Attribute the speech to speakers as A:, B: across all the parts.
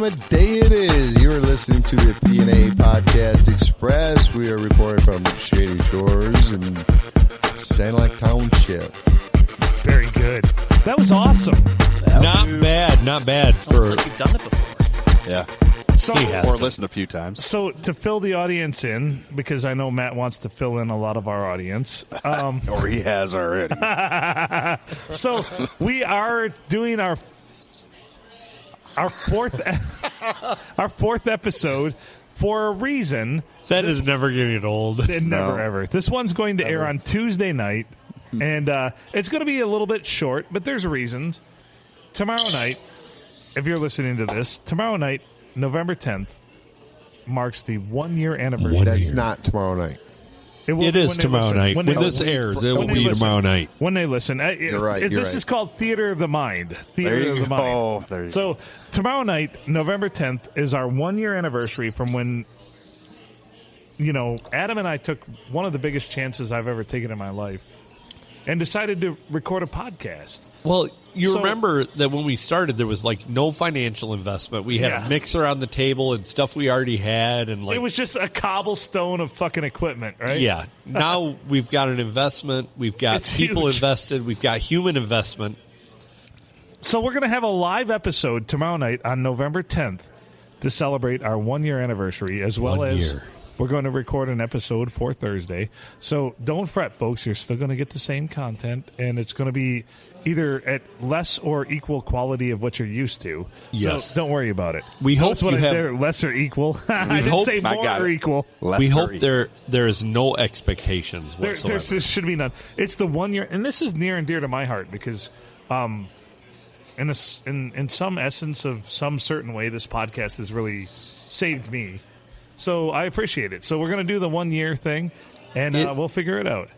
A: time of day it is. You are listening to the P&A Podcast Express. We are reporting from Shady Shores in Sanilac Township.
B: Very good. That was awesome.
C: Not bad for.
D: Like you've done it before.
E: Yeah.
B: So,
E: Or listened a few times.
B: So to fill the audience in, because I know Matt wants to fill in a lot of our audience.
E: Or he has already.
B: So we are doing our fourth episode for a reason.
C: That is never getting old.
B: Never ever. This one's going to air on Tuesday night, and it's going to be a little bit short, but there's reasons. Tomorrow night, if you're listening to this, tomorrow night, November 10th, marks the 1 year anniversary.
A: That's not tomorrow night.
C: It is tomorrow night. When this airs, it will be tomorrow night.
B: When they listen.
A: You're right.
B: This is called Theater of the Mind. Theater of the Mind.
E: Oh, there you
B: So tomorrow night, November 10th, is our 1 year anniversary from when, Adam and I took one of the biggest chances I've ever taken in my life and decided to record a podcast.
C: Well, remember that when we started, there was no financial investment. We had a mixer on the table and stuff we already had, and
B: it was just a cobblestone of fucking equipment, right?
C: Yeah. Now we've got an investment. We've got people invested. We've got human investment.
B: So we're going to have a live episode tomorrow night on November 10th to celebrate our 1 year anniversary, as well as we're going to record an episode for Thursday. So don't fret, folks. You're still going to get the same content, and it's going to be either at less or equal quality of what you're used to.
C: Yes.
B: So don't worry about it.
C: We hope
B: what
C: you have
B: there, less or equal. I didn't say more or equal.
C: We hope there is no expectations whatsoever.
B: There should be none. It's the 1 year, and this is near and dear to my heart because in some essence of some certain way, this podcast has really saved me. So I appreciate it. So we're going to do the 1 year thing, and we'll figure it out.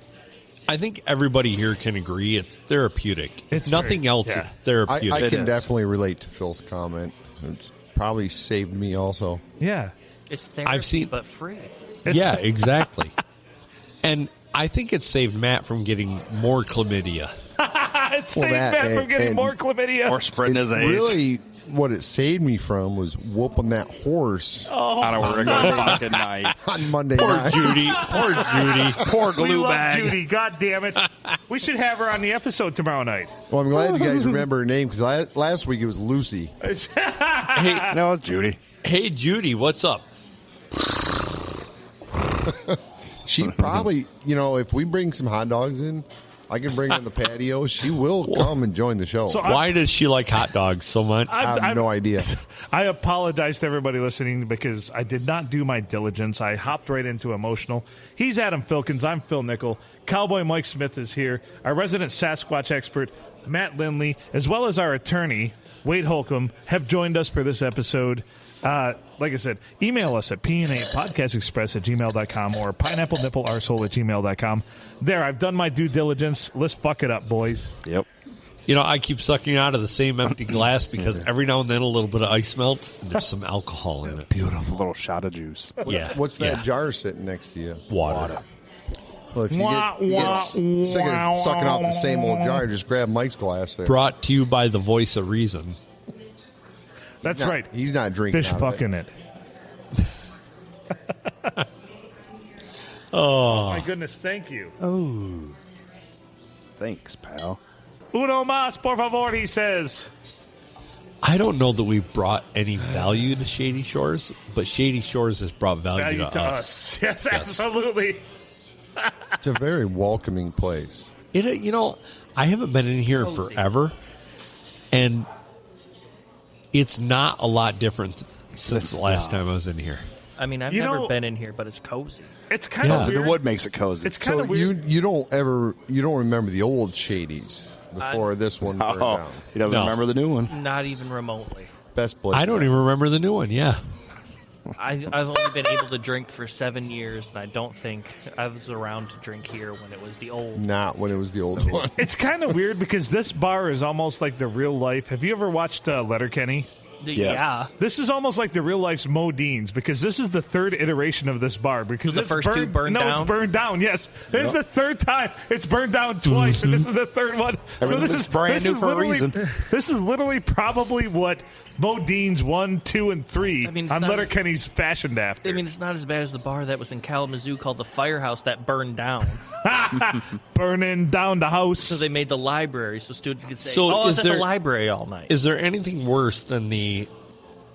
C: I think everybody here can agree it's therapeutic. It's nothing else. It's therapeutic.
A: I can definitely relate to Phil's comment. It's probably saved me also.
B: Yeah.
D: It's therapy, but free.
C: Yeah, exactly. And I think it saved Matt from getting more chlamydia.
B: It saved Matt from getting more chlamydia.
E: Or spreading his age.
A: Really, what it saved me from was whooping that horse
E: on a regular fucking night.
A: On Monday night.
C: Poor Judy.
E: Poor glue
B: we love
E: bag.
B: Judy. God damn it. We should have her on the episode tomorrow night.
A: Well, I'm glad you guys remember her name because last week it was Lucy.
C: Hey,
E: no, it's Judy.
C: Hey, Judy, what's up?
A: She probably, if we bring some hot dogs in, I can bring her on the patio. She will come and join the show.
B: So
C: why does she like hot dogs so much?
A: I have no idea.
B: I apologize to everybody listening because I did not do my diligence. I hopped right into emotional. He's Adam Filkins. I'm Phil Nickel. Cowboy Mike Smith is here. Our resident Sasquatch expert, Matt Lindley, as well as our attorney, Wade Holcomb, have joined us for this episode. Like I said, email us at pnapodcastexpress@gmail.com or pineapplenipplearsehole@gmail.com. There, I've done my due diligence. Let's fuck it up, boys.
E: Yep.
C: I keep sucking out of the same empty glass because every now and then a little bit of ice melts and there's some alcohol in it.
E: Beautiful. A little shot of juice.
C: Yeah.
A: What's that jar sitting next to you?
C: Water.
A: Well, if you get sick of sucking off the same old jar, just grab Mike's glass there.
C: Brought to you by the voice of reason.
B: That's right.
A: He's not drinking
B: Fish fucking it.
C: Oh,
B: my goodness, thank you.
E: Oh. Thanks, pal.
B: Uno más, por favor, he says.
C: I don't know that we brought any value to Shady Shores, but Shady Shores has brought value to us.
B: Yes, absolutely.
A: It's a very welcoming place.
C: I haven't been in here forever, and it's not a lot different since the last time I was in here.
D: I mean, I've never been in here, but it's cozy.
B: It's kind of weird.
E: The wood makes it cozy.
B: It's kind of weird.
A: You don't remember the old Shadies before this one burned down.
E: He doesn't remember the new one.
D: Not even remotely.
A: Best place.
C: I don't even remember the new one. Yeah.
D: I've only been able to drink for 7 years, and I don't think I was around to drink here when it was the old.
A: Not when it was the old one.
B: It's kind of weird because this bar is almost like the real life. Have you ever watched Letterkenny?
D: Yeah.
B: This is almost like the real life's Modine's because this is the third iteration of this bar. Because
D: the first two burned down?
B: No, it's burned down, yes. This is the third time. It's burned down twice, and this is the third one. So this is
E: brand new for a reason.
B: This is literally probably what Bodine's 1, 2, and 3
D: I mean, it's
B: on
D: not-
B: Letterkenny's fashioned after.
D: I mean, it's not as bad as the bar that was in Kalamazoo called the Firehouse that burned down.
B: Burning down the house.
D: So they made the library so students could say,
C: So
D: "Oh, I was
C: is
D: at the
C: there-
D: library all night."
C: Is there anything worse than the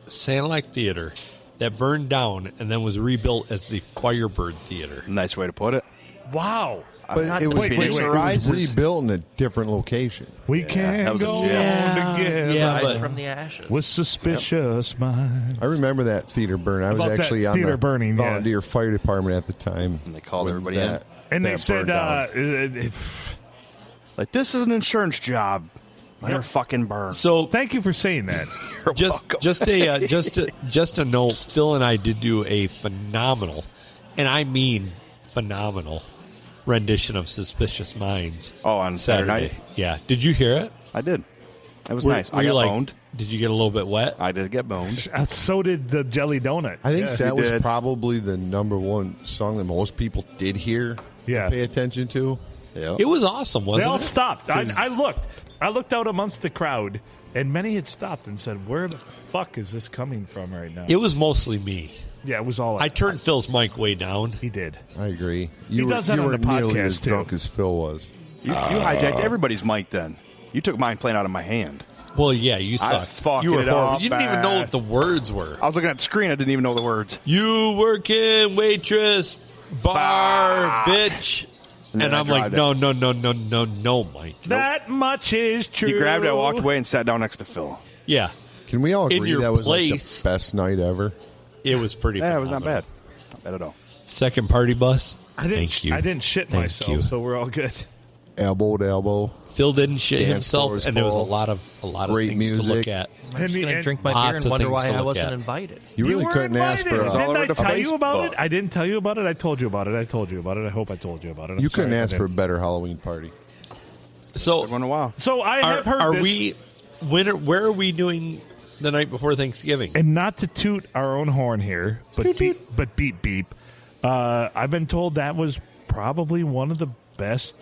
C: Sanilac Theater that burned down and then was rebuilt as the Firebird Theater?
E: Nice way to put it.
B: Wow.
A: But it was,
B: wait,
A: it was
E: Rises.
A: rebuilt in a different location.
B: We can't
E: that was a
B: go
E: jail.
B: on together
C: Yeah,
D: Rise
C: but-
D: from the ashes.
B: with suspicious minds.
A: I remember that theater burn. I was
B: About that
A: actually on
B: theater
A: the
B: burning, yeah.
A: volunteer fire department at the time.
E: And they called
A: when
E: everybody
A: that-
B: And they
A: that
B: said,
A: burned down.
E: Like, this is an insurance job. Let her fucking burn.
C: So
B: thank you for saying that.
E: You're
C: just
E: welcome.
C: just a note, Phil and I did do a phenomenal, and I mean phenomenal, rendition of Suspicious Minds.
E: Oh, on Saturday night?
C: Yeah. Did you hear it?
E: I did. It was
C: Were-
E: nice.
C: were
E: I
C: you
E: got
C: like,
E: boned.
C: Did you get a little bit wet?
E: I did get boned.
B: So did the jelly donut.
A: I think that was
E: did.
A: probably the number one song that most people did hear
B: Yeah.
A: and pay attention to.
E: Yeah.
C: It was awesome,
B: They
C: wasn't
B: all
C: it?
B: stopped. I
C: 'Cause-
B: looked. I looked out amongst the crowd, and many had stopped and said, "Where the fuck is this coming from right now?"
C: It was mostly me.
B: Yeah, it was all.
C: I turned Phil's mic way down.
B: He did.
A: I agree.
B: He
A: You
B: does that on
A: weren't
B: the
A: nearly
B: podcast,
A: as
B: too.
A: drunk as Phil was.
E: You hijacked everybody's mic then. You took mine playing out of my hand.
C: Well, yeah, you sucked.
E: fucked
C: You were
E: it
C: horrible.
E: up
C: You didn't even know
E: bad.
C: what the words were.
E: I was looking at the screen. I didn't even know the words.
C: You working waitress, bar, bitch.
E: And
C: And
E: then I
C: I'm like,
E: grabbed
C: no, Mike.
B: That much is true.
E: He grabbed it, I walked away, and sat down next to Phil.
C: Yeah,
A: Can we all
C: In
A: agree
C: your
A: that was
C: place.
A: like the best night ever?
C: it was pretty.
E: Yeah, it was not
C: phenomenal.
E: bad. Not bad at all.
C: Second party bus.
B: I didn't.
C: Thank you.
B: I didn't shit
C: Thank
B: myself,
C: you.
B: so we're all good.
A: Elbow to elbow.
C: Phil didn't shit
A: Dance
C: himself,
A: floor was
C: and there was a
A: full.
C: lot of
A: Great
C: things to look
A: music.
C: at.
D: I'm just going to
B: And-
D: drink my
C: Lots
D: beer and
C: of
D: wonder
C: things
D: why
C: to
D: I
C: look
D: wasn't
C: at.
D: invited.
A: You really
B: were
A: couldn't ask for
B: invited.
E: all
A: a,
E: over
B: Didn't I
E: the
B: tell you about it?
E: Facebook.
B: I didn't tell you about it. I told you about it. I told you about it. I hope I told you about it. I'm
A: you couldn't
B: sorry, I
A: ask for a
B: didn't.
A: better Halloween party.
C: So,
E: Everyone in a while.
B: So I
C: are,
B: have heard
C: are
B: this,
C: we? Where are we doing the night before Thanksgiving?
B: and not to toot our own horn here, but beep. I've been told that was probably one of the best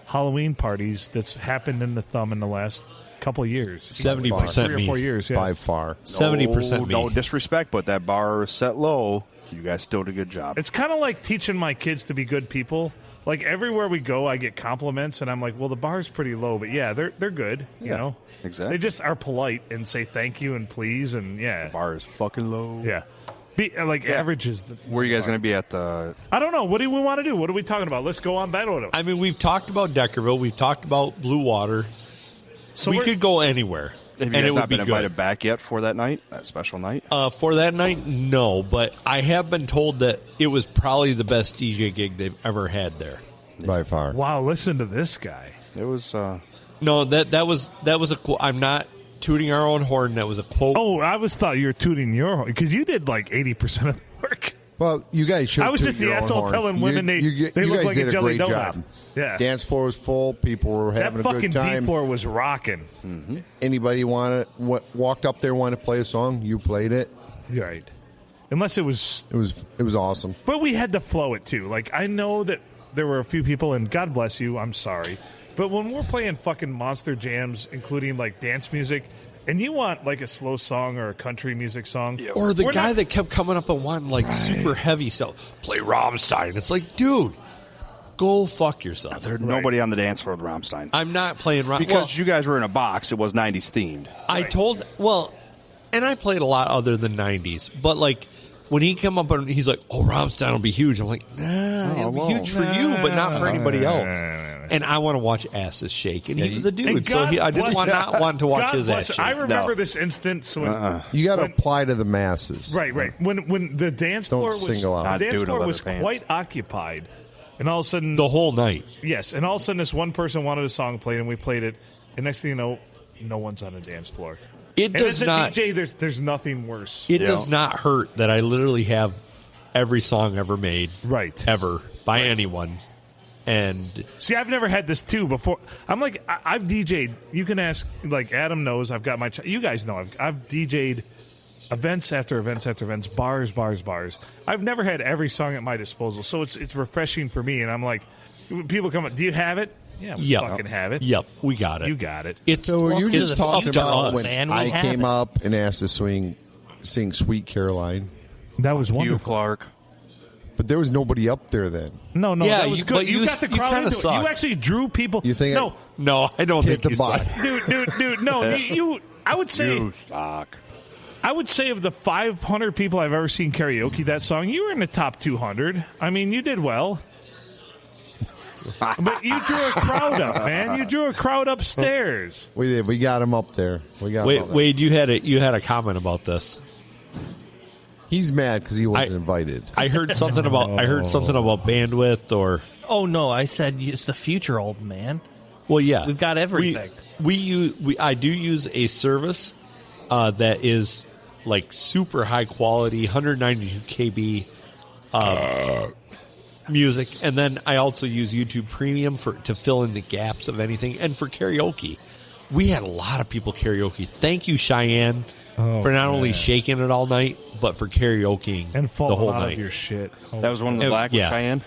B: Halloween parties that's happened in the Thumb in the last couple of years.
C: 70%
B: 3 or
C: me.
B: 4 years. Yeah.
A: By far.
C: 70% me.
E: No disrespect, but that bar was set low. You guys still did a good job.
B: It's kind of like teaching my kids to be good people. Like everywhere we go, I get compliments, and I'm like, "Well, the bar's pretty low, but yeah, they're good. You
E: Yeah,
B: know,
E: exactly.
B: They just are polite and say thank you and please, and yeah,
E: Bar is fucking low.
B: yeah. Average is the.
E: Where are you guys going to be at the?
B: I don't know. What do we want to do? What are we talking about? Let's go on battle with them.
C: I mean, we've talked about Deckerville. We've talked about Blue Water.
B: So
C: we
B: we're-
C: could go anywhere,
E: Have
C: and
E: you
C: it
E: guys
C: would
E: not
C: be
E: been
C: good.
E: invited back yet for that night, that special night?
C: For that night, no, but I have been told that it was probably the best DJ gig they've ever had there.
A: By far.
B: Wow, listen to this guy.
E: It was.
C: No, that was a quote. I'm not tooting our own horn. That was a quote.
B: Oh, I thought you were tooting your horn because you did like 80% of the work.
A: Well, you guys should.
B: I was
A: toot
B: just the
A: your own
B: asshole
A: horn.
B: telling women they
A: you
B: look
A: guys
B: like
A: did
B: a jelly
A: great
B: donut.
A: job.
B: Yeah.
A: Dance floor was full. People were
B: That
A: having a
B: fucking
A: good time.
B: D floor was rocking.
A: Anybody walked up there wanted to play a song? You played it.
B: You're right. Unless it was.
A: It was awesome.
B: But we had to flow it too. Like, I know that there were a few people, and God bless you, I'm sorry. But when we're playing fucking monster jams, including like dance music, and you want like a slow song or a country music song,
C: Or the
B: we're
C: guy
B: not-
C: that kept coming up and wanting like super heavy stuff. Play Rammstein. It's like, dude, go fuck yourself.
E: There's nobody on the dance floor with Rammstein.
C: I'm not playing Rammstein.
E: Because you guys were in a box, it was 90s themed.
C: I told, and I played a lot other than 90s, but like when he came up and he's like, "Oh, Rammstein will be huge," I'm like, "Nah, it'll be huge for you, but not for anybody else." And I want to watch asses shake, and he was a
B: And
C: dude, so
B: God
C: I didn't
B: bless-
C: not want to watch
B: God
C: his
B: bless-
C: ass
B: I
C: shake.
B: remember
E: No.
B: this instance when
A: You got to
B: when-
A: apply to the masses.
B: right. When the dance
A: Don't
B: floor was
A: single out.
B: the
E: Not
B: dance
E: doing a
B: floor
E: leather
B: was
E: pants.
B: quite occupied, and all of a sudden
C: The whole night.
B: yes, and all of a sudden this one person wanted a song played, and we played it, and next thing you know, no one's on the dance floor.
C: It
B: And
C: does
B: as a
C: not.
B: DJ, there's nothing worse.
C: It
E: Yeah.
C: does not hurt that I literally have every song ever made,
B: Right.
C: ever by anyone, and
B: See, I've never had this too before. I'm like, I've DJ'd. You can ask, like Adam knows. I've got my. You guys know. I've DJ'd events after events after events, bars. I've never had every song at my disposal, so it's refreshing for me. And I'm like, people come up, do you have it? Yeah, we
C: Yep.
B: fucking have it.
C: Yep, we got it.
B: You got it.
C: It's
A: So were you
D: Welcome to
A: just
D: the
A: talking
D: future,
A: about when
D: man. We
A: I
D: have
A: came
D: it.
A: up and asked to sing Sweet Caroline?
B: That was
E: You,
B: wonderful.
E: Clark.
A: But there was nobody up there then.
B: No,
C: Yeah,
B: that was
C: you-
B: good.
C: but
B: You
C: you
B: got the
C: you
B: crowd
C: kinda
B: into it.
C: suck.
B: You actually drew people.
A: You think
B: No,
C: No, I don't
A: Hit
C: think
A: the
C: you
A: button.
C: suck.
B: dude. No, you. I would say.
E: You suck.
B: I would say of the 500 people I've ever seen karaoke that song, you were in the top 200. I mean, you did well. But you drew a crowd up, man. You drew a crowd upstairs.
A: We did. We got him up there. We got him up there.
C: Wade, you had a comment about this.
A: He's mad because he wasn't invited.
C: I heard something about bandwidth or
D: Oh no, I said it's the future, old man.
C: well, yeah,
D: We've got everything.
C: I do use a service that is like super high quality, 192 KB music, and then I also use YouTube Premium to fill in the gaps of anything, and for karaoke. We had a lot of people karaoke. Thank you, Cheyenne, for not only shaking it all night, but for karaokeing
B: And
C: the
B: falling
C: whole
B: out
C: night.
B: of your shit. Oh,
E: That was one of the
C: Yeah.
E: black
C: Yeah.
E: Cheyenne.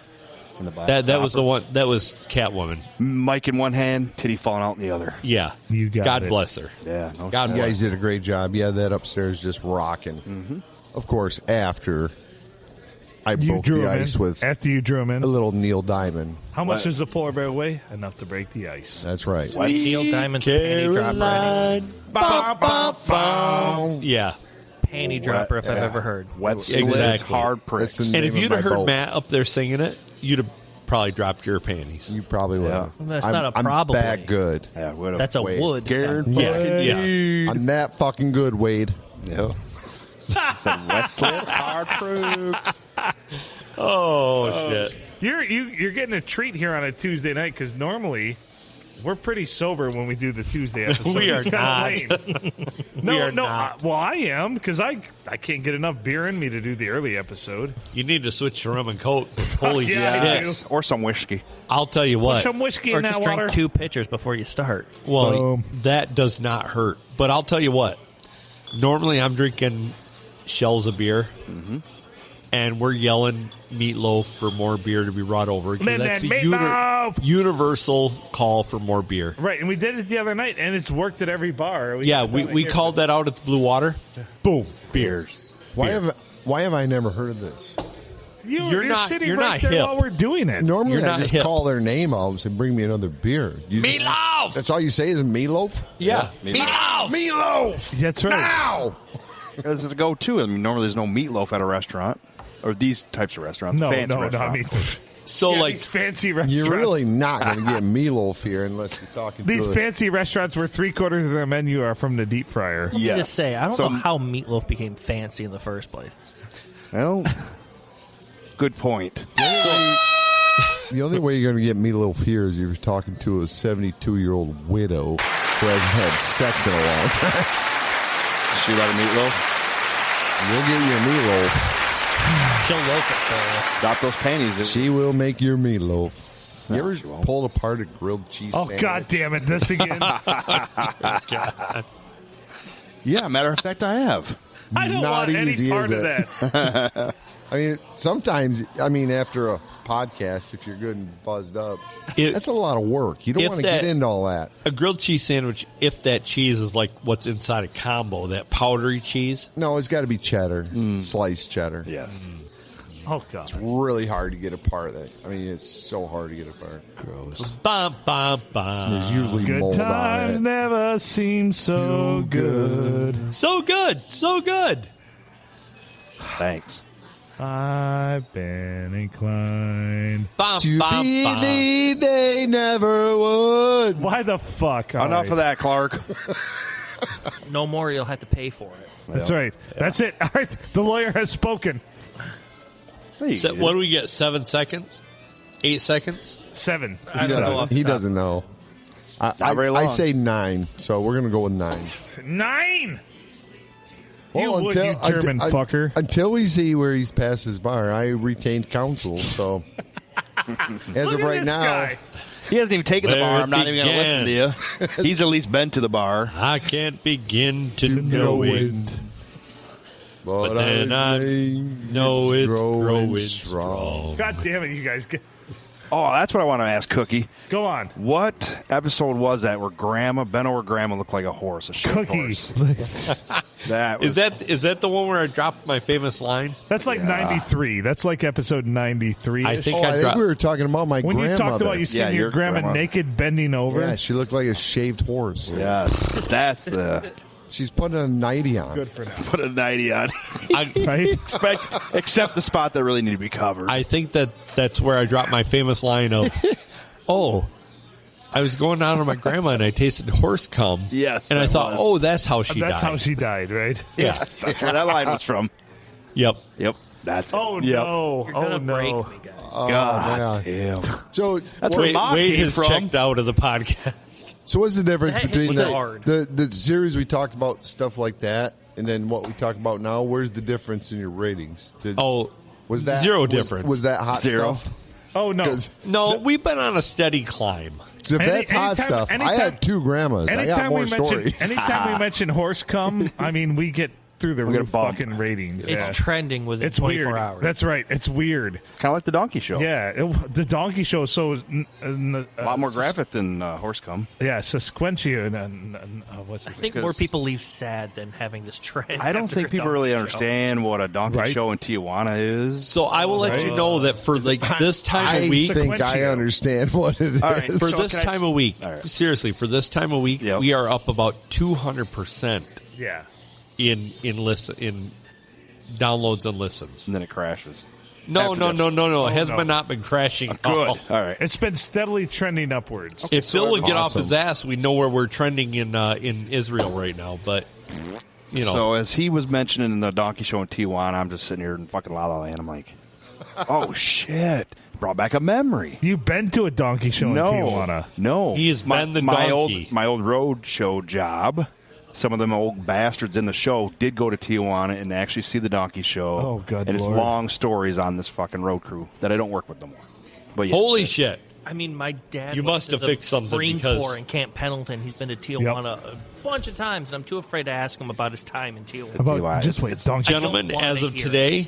E: In the black
C: That was
E: topper.
C: the one. That was Catwoman.
E: Mic in one hand, titty falling out in the other.
C: Yeah,
B: You got
C: God
B: it.
C: bless her.
E: Yeah, no
C: God
A: You
C: bless.
A: guys did a great job. Yeah, that upstairs just rocking.
E: Mm-hmm.
A: Of course, after I
B: You
A: broke
B: drew
A: the
B: him
A: ice
B: in.
A: with
B: After you drew him in.
A: a little Neil Diamond.
B: How much does the polar bear weigh? Enough to break the ice.
A: That's right.
D: Neil Diamond's panty dropper,
C: Caroline. Ba, ba, ba. Yeah.
D: panty dropper if I've ever heard.
E: Wet
C: Exactly.
E: slits, hard pricks.
A: That's the
C: And
A: name
C: if
A: of
C: you'd
A: my
C: have heard
A: boat.
C: Matt up there singing it, you'd have probably dropped your panties.
A: You probably would.
E: Yeah.
D: That's
A: I'm,
D: not a
A: I'm
D: probably.
A: that good.
E: Yeah, would've.
D: That's a
A: Wait,
D: wood.
C: Yeah.
A: I'm that fucking good, Wade.
E: Yeah. Said wet slits, hard proof.
C: Oh, shit.
B: You're getting a treat here on a Tuesday night because normally we're pretty sober when we do the Tuesday episode.
C: We are
B: It's kinda
C: not.
B: lame. No,
C: We are
B: no.
C: not.
B: Well, I am because I can't get enough beer in me to do the early episode.
C: You need to switch to rum and coke. Holy
B: Yeah, I
C: shit.
B: do.
E: Or some whiskey.
C: I'll tell you what.
B: Some whiskey
D: Or
B: in
D: just
B: that
D: drink
B: water.
D: 2 pitchers before you start.
C: Well, that does not hurt. But I'll tell you what. Normally I'm drinking shells of beer. And we're yelling Meatloaf for more beer to be brought over. 'Cause
B: Midnight
C: that's a
B: Meatloaf!
C: universal call for more beer.
B: Right, and we did it the other night, and it's worked at every bar.
C: Yeah, we called that out at the Blue Water. Boom, beers.
A: Why have I never heard of this?
B: You're
C: not-
B: sitting
C: you're
B: right
C: not
B: there
C: hip.
B: while we're doing it.
A: Normally
C: You're
A: I
C: not
A: just
C: hip.
A: call their name out and say, bring me another beer.
C: Meatloaf!
A: That's all you say is meatloaf?
C: Yeah.
A: Meatloaf! Meatloaf!
B: That's right.
A: Now!
E: This is a go-to. I mean, normally there's no meatloaf at a restaurant. Or these types of restaurants.
B: No,
E: Fancy
B: no, I
E: restaurants.
B: mean,
C: So,
B: yeah,
C: like,
B: these fancy restaurants.
A: You're really not going to get meatloaf here unless you're talking
B: These
A: to a...
B: fancy restaurants where 3/4 of their menu are from the deep fryer.
D: Let me
E: Yes.
D: just say, I don't
E: So-
D: know how meatloaf became fancy in the first place.
E: Well, good point.
A: The only way you're going to get meatloaf here is if you're talking to a 72-year-old widow who hasn't had sex in a long time.
E: She like a meatloaf?
A: You'll get your meatloaf.
D: She'll loaf it for
E: Drop those panties.
A: She will make your meatloaf. You ever
E: she won't.
A: pulled apart a grilled cheese
B: Oh,
A: sandwich?
B: God damn it. This again.
E: Yeah, matter of fact, I have.
B: I don't
A: Not
B: want any
A: easy,
B: part
A: is
B: of
A: it?
B: that.
A: I mean, sometimes, after a podcast, if you're good and buzzed up,
C: If-
A: that's a lot of work. You don't
C: if
A: want to
C: that-
A: get into all that.
C: a grilled cheese sandwich, if that cheese is like what's inside a combo, that powdery cheese.
A: No, it's got to be cheddar, sliced cheddar.
E: Yes.
B: Oh, God.
A: Really hard to get apart. I mean, it's so hard to get apart.
B: Gross.
C: Bum, bum, bum.
A: There's usually
B: Good
A: mold on
B: times
A: it.
B: never seem so good.
C: So good. So good.
E: Thanks.
B: I've been inclined.
C: Bum,
A: To
C: bum, bum.
A: believe they never would.
B: Why the fuck? All
E: Enough
B: right.
E: of that, Clark.
D: no more. You'll have to pay for it.
B: That's right. That's it. All right. The lawyer has spoken.
C: So, what do we get? 7 seconds? 8 seconds?
B: 7.
D: I don't know off the
A: He
D: top.
A: doesn't know.
E: Not very
A: I
E: long.
A: say 9, so we're going to go with 9.
B: 9. You would, you German
A: until,
B: fucker.
A: Until we see where he's past his bar, I retained counsel, so as
B: Look
A: of
B: at
A: right
B: this
A: now,
B: guy.
E: He hasn't even taken the
C: Where
E: bar.
C: it
E: I'm not even going to listen to you. He's at least been to the bar.
C: I can't begin to know it.
A: but
C: then I
A: may
C: know it's
A: growing
C: growing
A: strong.
B: God damn it, you guys.
E: Oh, that's what I want to ask Cookie.
B: Go on.
E: What episode was that where Beno or Grandma looked like a horse, a shaved
B: Cookie.
E: horse? That was,
C: Is that the one where I dropped my famous line?
B: That's like 93. That's like episode 93.
C: I think
A: I think
C: dropped.
A: we were talking about my
B: when
A: grandmother.
B: you talked about you seeing your
E: your
B: grandma
E: grandma.
B: naked bending over.
A: Yeah, she looked like a shaved horse.
E: yes, that's the
A: She's putting a nightie on.
B: Good for now.
E: put a 90 on.
B: Right?
E: Except the spot that really needed to be covered.
C: I think that's where I dropped my famous line of, "Oh, I was going down to my grandma and I tasted horse cum."
E: Yes,
C: and I
E: that
C: thought,
E: was.
C: "Oh, that's how she
B: That's
C: died."
B: how she died, right?
C: Yeah.
E: That's where that line was from.
C: Yep.
E: Yep, that's it.
B: Oh,
E: Yep.
B: no.
D: You're
B: Oh,
D: gonna break
B: no.
D: me, guys.
E: God
A: man.
E: damn.
A: So,
E: That's
C: Wade,
E: Mom
C: Wade
E: came
C: has
E: from.
C: checked out of the podcast.
A: so what's the difference
D: That
A: between
D: hit hard.
A: the series we talked about, stuff like that, and then what we talk about now? Where's the difference in your ratings? Was that
C: zero difference.
A: Was that hot
E: Zero.
A: stuff?
B: Oh, no.
A: 'Cause
C: No, we've been on a steady climb.
A: if that's hot
B: anytime-
A: stuff, I
B: anytime-
A: had 2 grandmas. I got more stories.
B: Anytime we mention horse cum, I mean, we get through the
E: get a
B: roof
E: bump.
B: fucking ratings.
D: It's
B: Yeah.
D: trending within
B: It's
D: 24
B: weird.
D: hours.
B: That's right. It's weird.
E: Kind of like the Donkey Show.
B: Yeah. The donkey show is so...
E: A lot more graphic than horse cum.
B: Yeah, Sasquentia and what's
D: I
B: it?
D: think more people leave sad than having this trend.
E: I don't
D: after
E: think
D: a
E: people
D: donkey
E: really
D: show.
E: understand what a Donkey
B: Right.
E: Show in Tijuana is.
C: So I will let you know that for like this time
A: I
C: of week,
A: think I
B: Sequencio.
A: understand what it is.
E: All right,
C: for
E: So
C: this
E: can I-
C: time of week,
E: All right.
C: seriously, for this time of week,
E: Yep.
C: we are up about 200%
B: Yeah.
C: in downloads and listens.
E: And then it crashes.
C: No. It has
B: no.
C: not been crashing. at
E: Good.
C: all.
E: All right.
B: It's been steadily trending upwards.
C: If Phil would get off his
A: Awesome.
C: ass, we know where we're trending in Israel right now. But you know,
E: So as he was mentioning the Donkey Show in Tijuana, I'm just sitting here in fucking La La Land. I'm like, oh shit! Brought back a memory.
B: You've been to a donkey show in Tijuana.
E: No,
C: He has been the donkey.
E: my old road show job. Some of them old bastards in the show did go to Tijuana and actually see the Donkey Show.
B: Oh, good
E: And it's
B: Lord.
E: long stories on this fucking road crew that I don't work with no more. But yeah,
C: holy shit!
D: I mean, my dad.
C: You
D: went
C: must
D: to
C: have
D: the
C: fixed something
D: Marine
C: because-
D: Corps in Camp Pendleton. He's been to Tijuana a bunch of times, and I'm too afraid to ask him about his time in Tijuana.
B: About
E: Tijuana,
B: just
E: it's-
B: wait,
E: it's-
B: donkey.
C: Gentlemen,
D: wanna
C: as of
D: hear
C: today,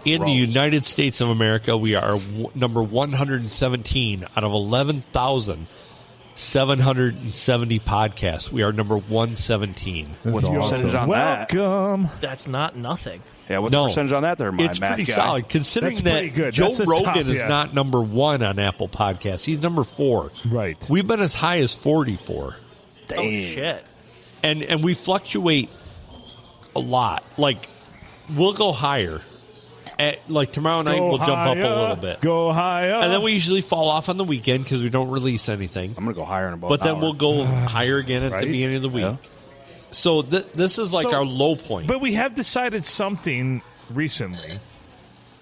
C: in the
E: Gross.
C: United States of America, we are number 117 out of 11,770 podcasts. We are number 117.
E: what's the
A: awesome.
E: percentage on that?
B: Welcome.
D: That's not nothing.
E: Yeah, what's
C: No.
E: the percentage on that there, my
C: It's
E: math
C: pretty
E: guy?
C: solid, considering
B: That's
C: that
B: pretty good.
C: Joe
B: That's a
C: Rogan
B: top,
C: is
B: yeah.
C: not number 1 on Apple Podcasts. He's number 4.
B: Right.
C: We've been as high as 44.
E: Damn.
D: Oh shit!
C: And we fluctuate a lot. Like, we'll go higher. Like tomorrow night, we'll jump up a little bit.
B: Go higher.
C: And then we usually fall off on the weekend because we don't release anything.
E: I'm going to go higher in about
C: But
E: an
C: then
E: hour.
C: we'll go higher again at
B: Right?
C: the beginning of the week.
E: Yeah.
C: So this is like
B: So-
C: our low point.
B: But we have decided something recently.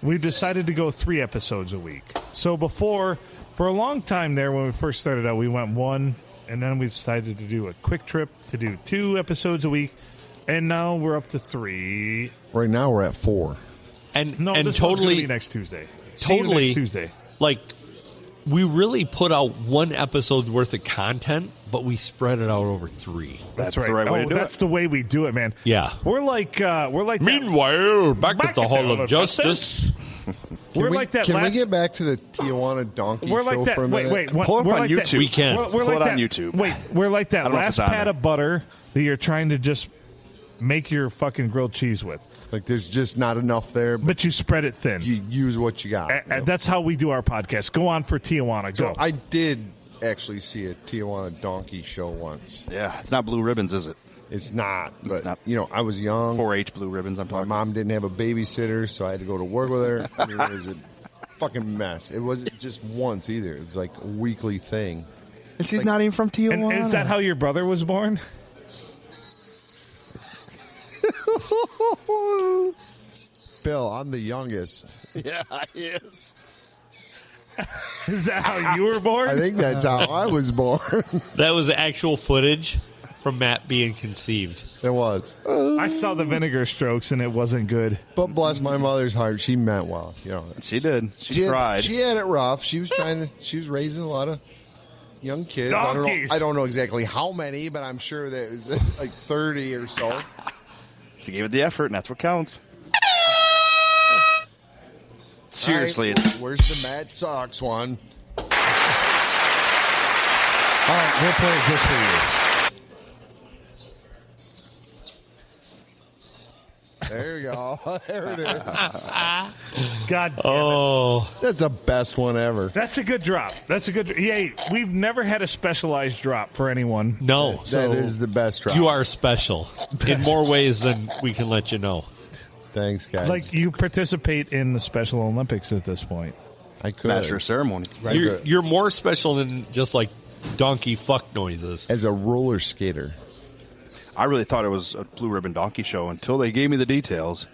B: We've decided to go 3 episodes a week. So before, for a long time there, when we first started out, we went 1, and then we decided to do a quick trip to do 2 episodes a week, and now we're up to 3.
A: Right now we're at 4.
C: and
B: No,
C: and
B: this one's gonna
C: totally,
B: be next Tuesday. See you
C: totally,
B: next Tuesday.
C: like, we really put out 1 episode's worth of content, but we spread it out over 3.
E: That's the right way to do
B: That's
E: it.
B: the way we do it, man.
C: Yeah.
B: we're like that-
C: Meanwhile, back at the Hall of Justice.
B: We're like that.
A: Can
B: last,
A: we get back to the Tijuana Donkey
B: We're
A: Show
B: like that.
A: for a
B: Wait,
A: minute?
B: wait.
E: Pull it up
B: we're
E: on
B: like that-
E: YouTube.
C: We can.
B: We're
E: Pull
B: like
E: it on
B: that,
E: YouTube.
B: Wait, we're like that
E: I don't know if
B: last
E: it's on
B: pat
E: there.
B: of butter that you're trying to just make your fucking grilled cheese with,
A: Like there's just not enough there, but
B: but you spread it thin.
A: you use what you got.
B: That's how we do our podcast. Go on for Tijuana. Go.
A: So I did actually see a Tijuana Donkey Show once.
E: Yeah, it's not blue ribbons, is it?
A: It's not, but
E: not.
A: you know, I was young.
E: 4-H blue ribbons, I'm
A: My
E: talking.
A: mom didn't have a babysitter, so I had to go to work with her. I mean, it was a fucking mess. It wasn't just once either. It was like a weekly thing.
E: And she's not even from Tijuana.
B: and is that how your brother was born?
A: Bill, I'm the youngest.
E: Yeah, he is.
B: Is that how you were born?
A: I think that's how I was born.
C: That was actual footage from Matt being conceived.
A: It was.
B: I saw the vinegar strokes and it wasn't good.
A: But bless my mother's heart, she meant well. You know,
E: She did. She tried.
A: She had it rough. She was trying to. She was raising a lot of young kids.
B: Donkeys.
A: I don't know exactly how many, but I'm sure that it was like 30 or so.
E: She gave it the effort, and that's what counts. Seriously,
A: All right, where's the Mad Sox one?
B: All right, we'll play it just for you.
A: There you go. There it is.
B: God damn it.
C: Oh,
A: That's the best one ever.
B: That's a good drop. Yeah, we've never had a specialized drop for anyone.
C: no.
A: That is the best drop.
C: You are special in more ways than we can let you know.
A: Thanks, guys.
B: Like, you participate in the Special Olympics at this point.
A: I could.
E: Master of ceremony.
C: You're more special than just like donkey fuck noises.
A: As a roller skater.
E: I really thought it was a blue ribbon donkey show until they gave me the details.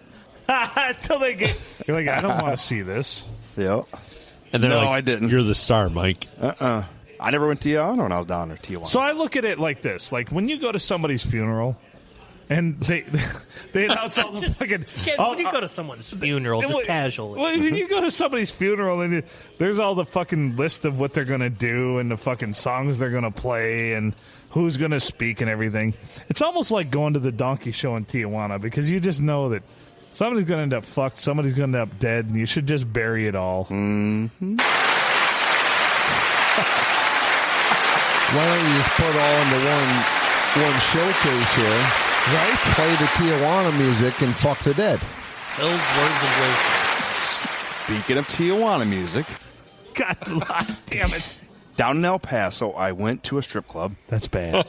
B: Until they get, you're like, I don't want to see this.
E: Yep.
C: And then
E: No,
C: like,
E: I didn't.
C: You're the star, Mike.
E: I never went to Tijuana when I was down there. Tijuana.
B: So I look at it like this: like when you go to somebody's funeral, and they announce all the fucking.
D: When you go to someone's funeral, just casually.
B: Well, when you go to somebody's funeral and there's all the fucking list of what they're gonna do and the fucking songs they're gonna play and who's gonna speak and everything. It's almost like going to the donkey show in Tijuana because you just know that somebody's gonna end up fucked, somebody's gonna end up dead, and you should just bury it all.
E: Mm-hmm.
A: Why don't you just put it all into one showcase here?
B: Right?
A: Play the Tijuana music and fuck the dead.
D: Those words of wisdom.
E: Speaking of Tijuana music,
B: God damn it.
E: down in El Paso, I went to a strip club,
B: That's bad.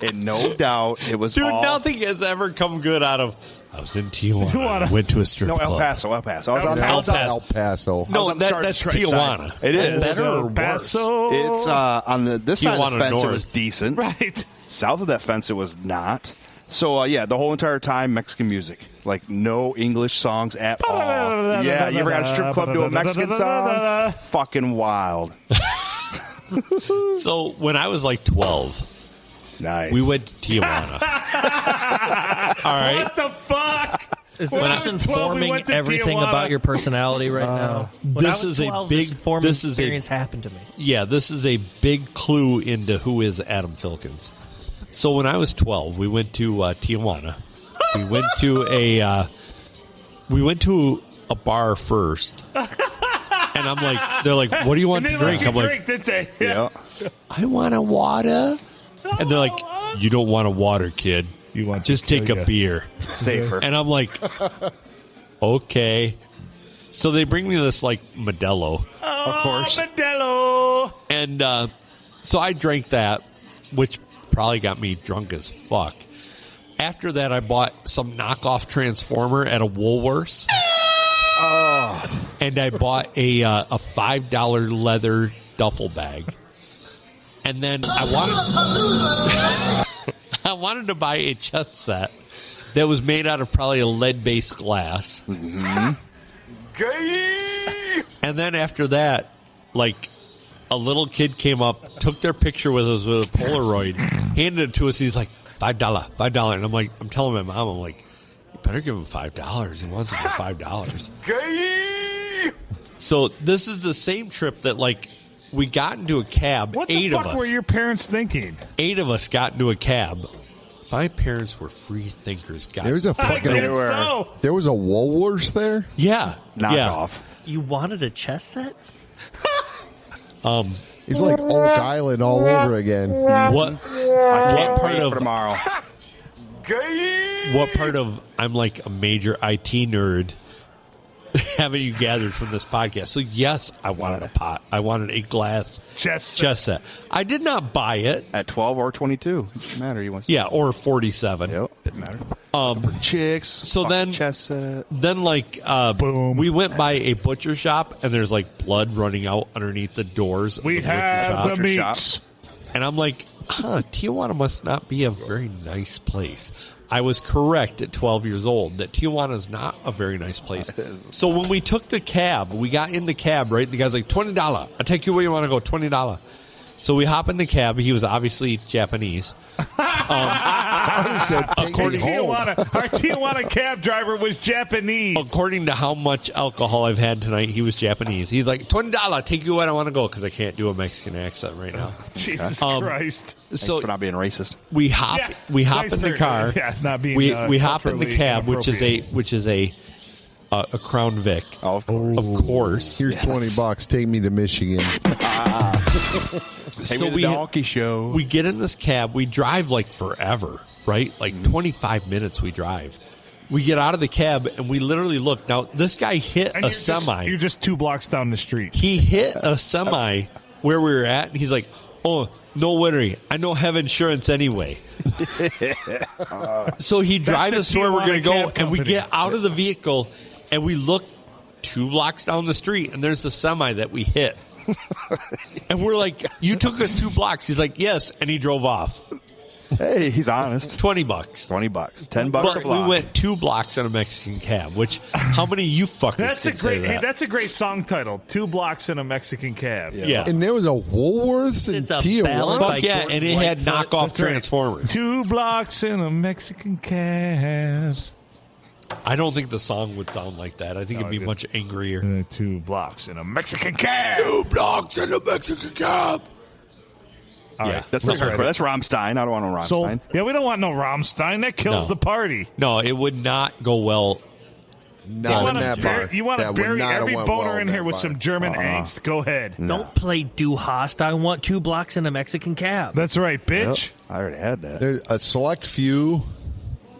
E: and no doubt it was
C: Dude,
E: all...
C: nothing has ever come good out of. I was in Tijuana.
B: Tijuana.
C: Went to a strip
E: No,
C: club.
E: El Paso. I was on
C: El
A: It's
C: Paso.
A: El Paso.
C: No,
E: I'm sorry,
C: that's
E: straight side.
C: Tijuana.
E: It is.
C: Better or worse?
B: Paso.
E: It's on this side of the
C: Tijuana
E: fence.
C: North.
E: It was decent.
B: Right.
E: South of that fence, it was not. So yeah, the whole entire time, Mexican music, like no English songs at all. Yeah, you ever got a strip club to a Mexican song? Fucking wild.
C: So when I was like 12,
E: Nice.
C: we went to Tijuana. All right.
B: What the fuck?
D: Is
B: When I
D: this
B: was 12, we
D: informing
B: went to
D: everything
B: Tijuana.
D: about your personality right now? When I
C: this
D: was
C: is a
D: 12,
C: big-
D: This form
C: this
D: of
C: is a-
D: experience happened to me.
C: Yeah, this is a big clue into who is Adam Filkins. So when I was 12, we went to Tijuana. We went to a bar first. And I'm like, they're like, what do you want
B: And
C: to
B: they let
C: drink?
B: you
C: I'm like,
B: drink, didn't they?
E: Yeah.
C: I want a water. And they're like, you don't want a water, kid.
B: You want
C: Just
B: to
C: take
B: kill
C: a
B: ya.
C: beer.
E: Safer.
C: And I'm like, okay. So they bring me this like Modelo.
E: Of course.
B: Modelo.
C: And so I drank that, which probably got me drunk as fuck. After that, I bought some knockoff Transformer at a Woolworths. And I bought a $5 leather duffel bag. And then I wanted to buy a chess set that was made out of probably a lead-based glass.
E: Mm-hmm.
C: And then after that, like, a little kid came up, took their picture with us with a Polaroid, handed it to us. He's like, $5. And I'm telling my mom, I'm like, you better give him $5. He wants it for $5. So this is the same trip that, like, we got into a cab.
B: What
C: eight
B: the fuck
C: of us.
B: were your parents thinking?
C: 8 of us got into a cab. My parents were free thinkers. God.
A: There's a
B: I
A: fucking.
B: guess so.
A: There was a Woolworths there.
C: Yeah.
E: Knockoff.
D: You wanted a chess set?
A: It's like Oak Island all over again.
C: What
E: I can't
C: part
E: wait
C: of-
E: for tomorrow.
C: what part of I'm like a major IT nerd haven't you gathered from this podcast? So yes, I wanted a pot. I wanted a glass
B: Chess
C: set. I did not buy it.
E: At 12 or 22. It doesn't matter. You want
C: Yeah, or 47.
E: Yep. Didn't matter. Chicks.
C: So
E: fucking
C: then-
E: chess set.
C: Then, like,
B: Boom.
C: we went by a butcher shop, and there's, like, blood running out underneath the doors of
B: We
C: the butcher
B: have
C: shop.
B: the
E: Butcher
B: meats.
C: And I'm like, Tijuana must not be a very nice place. I was correct at 12 years old that Tijuana is not a very nice place. So when we took the cab, we got in the cab, right? The guy's like, $20. I'll take you where you want to go, $20. So we hop in the cab. He was obviously Japanese.
A: I said, take
C: According-
A: me home.
B: Our Tijuana cab driver was Japanese.
C: According to how much alcohol I've had tonight, he was Japanese. He's like, $20, take you where I want to go, because I can't do a Mexican accent right now.
B: Jesus Christ.
C: So
E: For not being racist.
C: we hop
B: Yeah,
C: we hop
B: thanks
C: in the
B: for-
C: car.
B: yeah, not being,
C: we hop in the
B: culturally
C: cab, which is a a Crown Vic.
E: Oh, of course.
C: Of course.
A: Here's $20. Take me to Michigan.
E: Take me to the donkey show.
C: We get in this cab. We drive like forever, right? Like 25 minutes we drive. We get out of the cab and we literally look. Now, this guy hit a semi.
B: You're just 2 blocks down the street.
C: He hit a semi where we were at, and he's like, oh, no worry. I don't have insurance anyway. So he drives us to where we're going to go, and we get out of the vehicle, and we look 2 blocks down the street, and there's a semi that we hit. And we're like, you took us 2 blocks. He's like, yes, and he drove off.
E: Hey, he's honest.
C: $20.
E: $20. $10
C: But
E: a block.
C: we went 2 blocks in a Mexican cab, which how many of you fuckers can say that?
B: Hey, that's a great song title. 2 blocks in a Mexican cab.
C: Yeah.
A: And there was a Woolworths in
D: It's a ballad
A: Tijuana.
D: by
C: Fuck yeah, and it had
D: Lightfoot.
C: knockoff
B: That's right.
C: Transformers.
B: 2 blocks in a Mexican cab.
C: I don't think the song would sound like that. I think it'd be much angrier.
B: 2 blocks in a Mexican cab.
C: 2 blocks in a Mexican cab.
B: All
C: Yeah.
B: right.
E: That's
B: Let's
E: not
B: write
E: hardcore.
B: it.
E: That's Rammstein. I don't want no Rammstein.
B: So, yeah, we don't want no Rammstein. That kills
C: No.
B: the party.
C: No, it would not go well.
A: Not in that bar.
B: You want to
A: That would
B: bury
A: not have
B: every
A: went
B: boner
A: well
B: in
A: that
B: here with
A: bar.
B: some German angst. Go ahead.
D: Don't play Du Hast. I want 2 blocks in a Mexican cab.
B: That's right,
E: Yep,
B: bitch.
E: I already had that.
A: There, a select few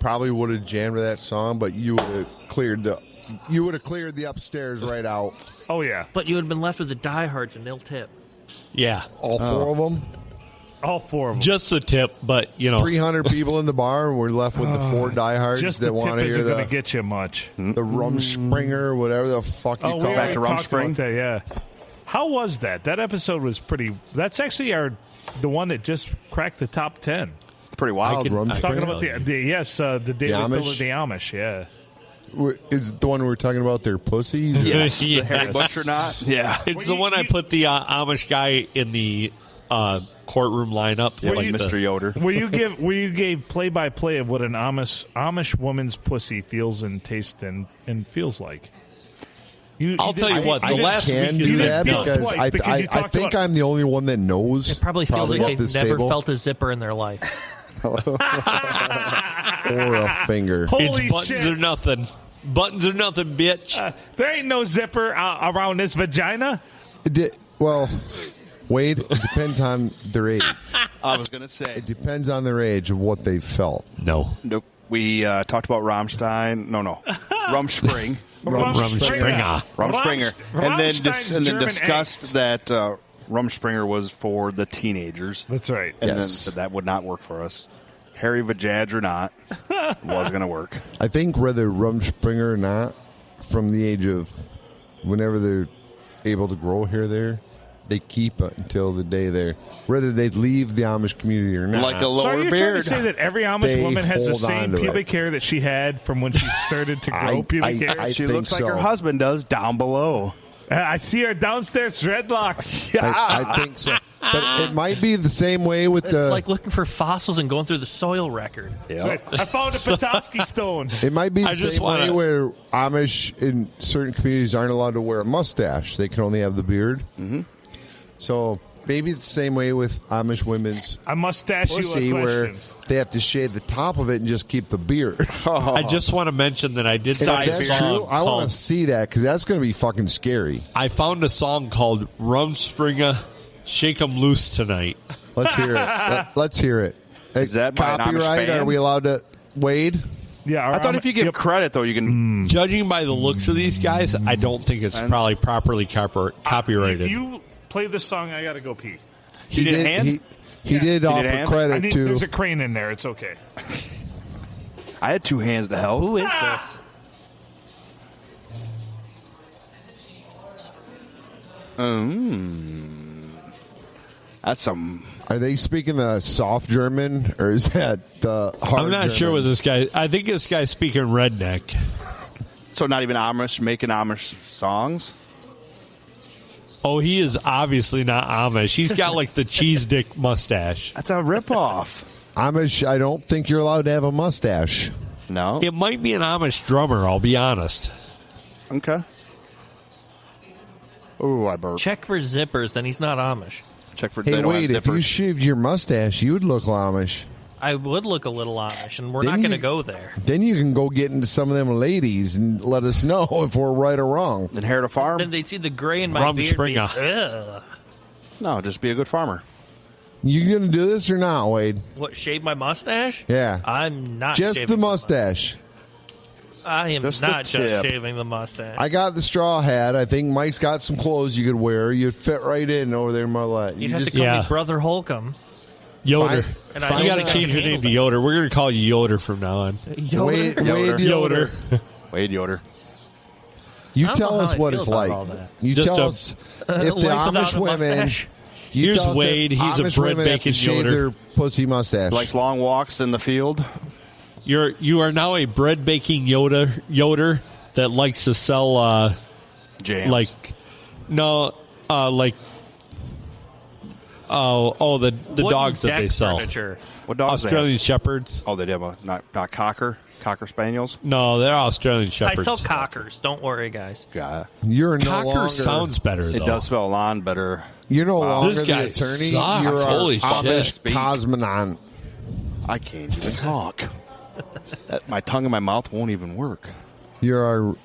A: probably would have jammed to that song, but you would have cleared the upstairs right out.
B: Oh, yeah.
D: But you would have been left with the diehards and they'll tip.
C: Yeah.
A: All 4 of them.
B: All 4 of them.
C: Just the tip, but,
A: 300 people in the bar, and we're left with the 4 diehards
B: Just
A: that
B: the
A: want to
B: tip
A: hear
B: isn't going
A: the
B: to get you much.
A: Rumspringer, whatever the fuck you
B: Oh,
A: call
B: we
A: it.
B: already
E: to
B: talked
E: Rumspring?
B: about that, yeah. How was that? That episode was pretty... That's actually the one that just cracked the top 10.
E: It's pretty wild.
B: Talking about the Daily Bill of
A: Amish?
B: the Amish, yeah.
A: Is it the one we're talking about their pussies?
E: Yes,
C: Yes.
E: the Harry Butcher knot. Yeah.
C: It's the one I put the Amish guy in the courtroom lineup.
E: Yeah, like
B: you-
E: Mr. Yoder.
B: Where you gave play by play of what an Amish woman's pussy feels and tastes and feels like.
C: I'll tell you what,
A: I
C: the last
A: can
C: week
A: do
C: has
A: that
C: been done.
A: because
B: twice, because you
A: I
B: talked
A: think
B: about-
A: I'm the only one that knows.
D: They probably feel like
A: at
D: they've
A: this
D: never
A: table,
D: felt a zipper in their life.
A: or a finger.
B: Holy
C: It's buttons
B: shit.
C: or nothing. Buttons or nothing, bitch.
B: There ain't no zipper around this vagina.
A: Well, Wade, it depends on their age.
E: I was going to say.
A: It depends on their age of what they've felt.
C: No.
E: Nope. We talked about Rammstein. No. Rumspring.
C: Rumspringer.
E: Rumspringer. And then
B: Rammstein's German
E: discussed that Rumspringer was for the teenagers.
B: That's right.
E: And then
A: Yes.
E: said that would not work for us. Harry Vajaj or not, was going to work.
A: I think whether Rumspringer or not, from the age of whenever they're able to grow hair there, they keep it until the day they're whether they leave the Amish community or not.
E: Like a
B: So are
E: lower
B: you trying to
E: beard.
B: say that every Amish
A: They
B: woman has the
A: hold on
B: same
A: to it.
B: pubic hair that she had from when she started to grow pubic hair?
A: I
E: She
A: think
E: looks like
A: so.
E: her husband does down below.
B: I see her downstairs dreadlocks.
A: I think so. But it might be the same way with
D: It's
A: the.
D: like looking for fossils and going through the soil record.
B: That's right. I found a Petoskey stone.
A: It might be the
C: I just
A: same way
C: wanna-
A: where Amish in certain communities aren't allowed to wear a mustache. They can only have the beard. Mm-hmm. So maybe it's the same way with Amish women's
B: I mustache
A: pussy
B: you a
A: where
B: question.
A: they have to shave the top of it and just keep the beard.
C: I just want to mention that I did
A: And
C: find
A: if
C: a
A: that's
C: song
A: true, I want
C: called,
A: to see that because that's going to be fucking scary.
C: I found a song called Rumspringer Shake 'em Loose Tonight.
A: Let's hear it. Let's hear it.
E: Is that by an Amish
A: copyright?
E: band?
A: Are we allowed to? Wade?
B: Yeah,
E: I thought if you give credit, though, you can.
C: Judging by the looks of these guys, I don't think it's probably properly copyrighted.
B: If you play this song, I got to go pee.
A: He
E: did hand?
A: He did
E: He
A: offer
E: did hand?
A: credit to.
B: There's a crane in there. It's okay.
E: I had 2 hands to help.
D: Who is this?
E: That's some.
A: Are they speaking the soft German or is that the hard
C: I'm not
A: German?
C: sure with this guy. I think this guy's speaking redneck.
E: So not even Amish making Amish songs.
C: Oh, he is obviously not Amish. He's got like the cheese dick mustache.
E: That's a ripoff.
A: Amish, I don't think you're allowed to have a mustache.
E: No.
C: It might be an Amish drummer, I'll be honest.
E: Okay. Oh, I burped.
D: Check for zippers, then he's not Amish.
E: Check for.
A: Hey,
E: they don't
A: wait,
E: have
A: if you
E: zippers.
A: shaved your mustache, you would look Amish.
D: I would look a little Amish, and we're
A: Then
D: not going to
A: you-
D: go there.
A: Then you can go get into some of them ladies and let us know if we're right or wrong.
E: Inherit a farm?
D: Then they'd see the gray in my beard. Be,
C: Rumspringa.
D: Ugh.
E: No, just be a good farmer.
A: You gonna do this or not, Wade?
D: What, shave my mustache?
A: Yeah.
D: I'm not
A: Just
D: shaving
A: the mustache.
D: I am
E: Just the
D: not just
E: tip.
D: shaving the mustache.
A: I got the straw hat. I think Mike's got some clothes you could wear. You'd fit right in over there, Marlette.
D: You'd
A: You
D: have
A: just
D: to call
C: Yeah.
D: me Brother Holcomb.
C: Yoder.
D: And I
A: Fine.
C: You got to
D: don't think I
C: change
D: can
C: your name to
D: handle
C: Yoder. We're going to call you Yoder from now on.
D: Yoder?
A: Wade Yoder.
E: Wade Yoder.
A: You
D: I don't
A: tell
D: know
A: us
D: how I
A: what
D: feel
A: it's
D: about
A: like.
D: all that.
A: You
C: Just
A: tell
C: a-
A: us if the
D: Life without
A: Amish
D: a
A: women.
D: mustache?
A: You
C: Here's
A: tell us if
C: Wade. He's a
A: Amish
C: bread
A: women have to
C: bacon
A: shave
C: Yoder.
A: their pussy mustache.
E: Likes long walks in the field.
C: You are now a bread baking Yoder that likes to sell
E: Jams.
C: like the
D: Wooden
C: dogs that
D: deck
C: they sell.
D: furniture.
E: What dogs they have?
C: Australian Shepherds.
E: Oh, they have not Cocker Spaniels.
C: No, they're Australian
D: I
C: Shepherds.
D: sell cockers. Don't worry, guys.
E: Yeah,
A: You're no
C: Cocker
A: longer.
C: sounds better
E: it
C: though.
E: does spell lawn better.
A: You're no longer
C: This
A: the
C: guy
A: attorney.
C: sucks.
A: You're
C: Holy
A: our Amish
C: shit.
A: cosmonaut.
E: I can't even talk. My tongue in my mouth won't even work.
A: You're our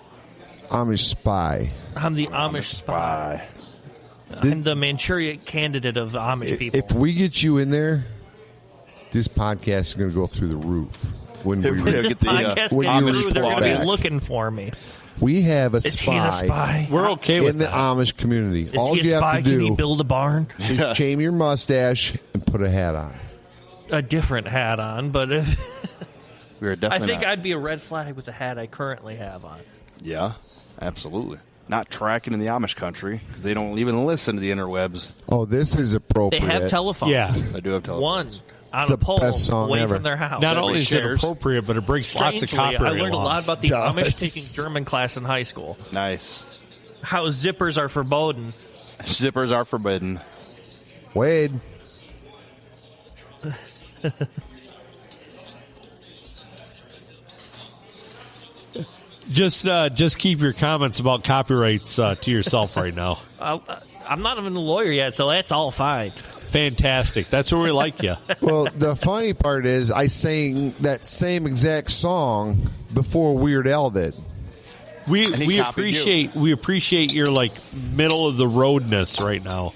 A: Amish spy.
D: I'm the Amish spy. I'm the Manchuria candidate of the Amish people.
A: If we get you in there, this podcast is going to go through the roof. When we
E: Yeah,
D: this
E: get the,
D: podcast
A: when
D: came
A: you
D: through, they're going to
A: back.
D: be looking for me.
A: we have a
D: Is he the
A: spy,
D: spy?
C: We're okay with
A: in the
C: that.
A: Amish community.
D: Is
A: All
D: he
A: you
D: a spy?
A: have to
D: Can he
A: do
D: build a barn?
A: is shave your mustache and put a hat on.
D: A different hat on, but if
E: We're
D: I
E: definitely
D: think
E: not.
D: I'd be a red flag with the hat I currently have on.
E: Yeah, absolutely. Not tracking in the Amish country because they don't even listen to the interwebs.
A: Oh, this is
D: They
A: appropriate.
D: have telephones.
C: Yeah.
E: I do have
D: One
E: telephones.
D: on
A: It's
D: a
A: the
D: pole
A: best song
D: away
A: ever.
D: from their house.
C: Not
E: Every
C: only is it
E: shares.
C: appropriate, but it breaks lots of
D: Strangely,
C: copyright
D: I learned a lot
C: laws.
D: about the
A: Does.
D: Amish taking German class in high school.
E: Nice.
D: How zippers are forbidden.
E: Zippers are forbidden.
A: Wade.
C: Just keep your comments about copyrights to yourself right now.
D: I'm not even a lawyer yet, so that's all fine.
C: Fantastic. That's where we like you.
A: Well, the funny part is I sang that same exact song before Weird Al did.
C: We
E: And he
C: we
E: copied you.
C: appreciate your like middle of the roadness right now.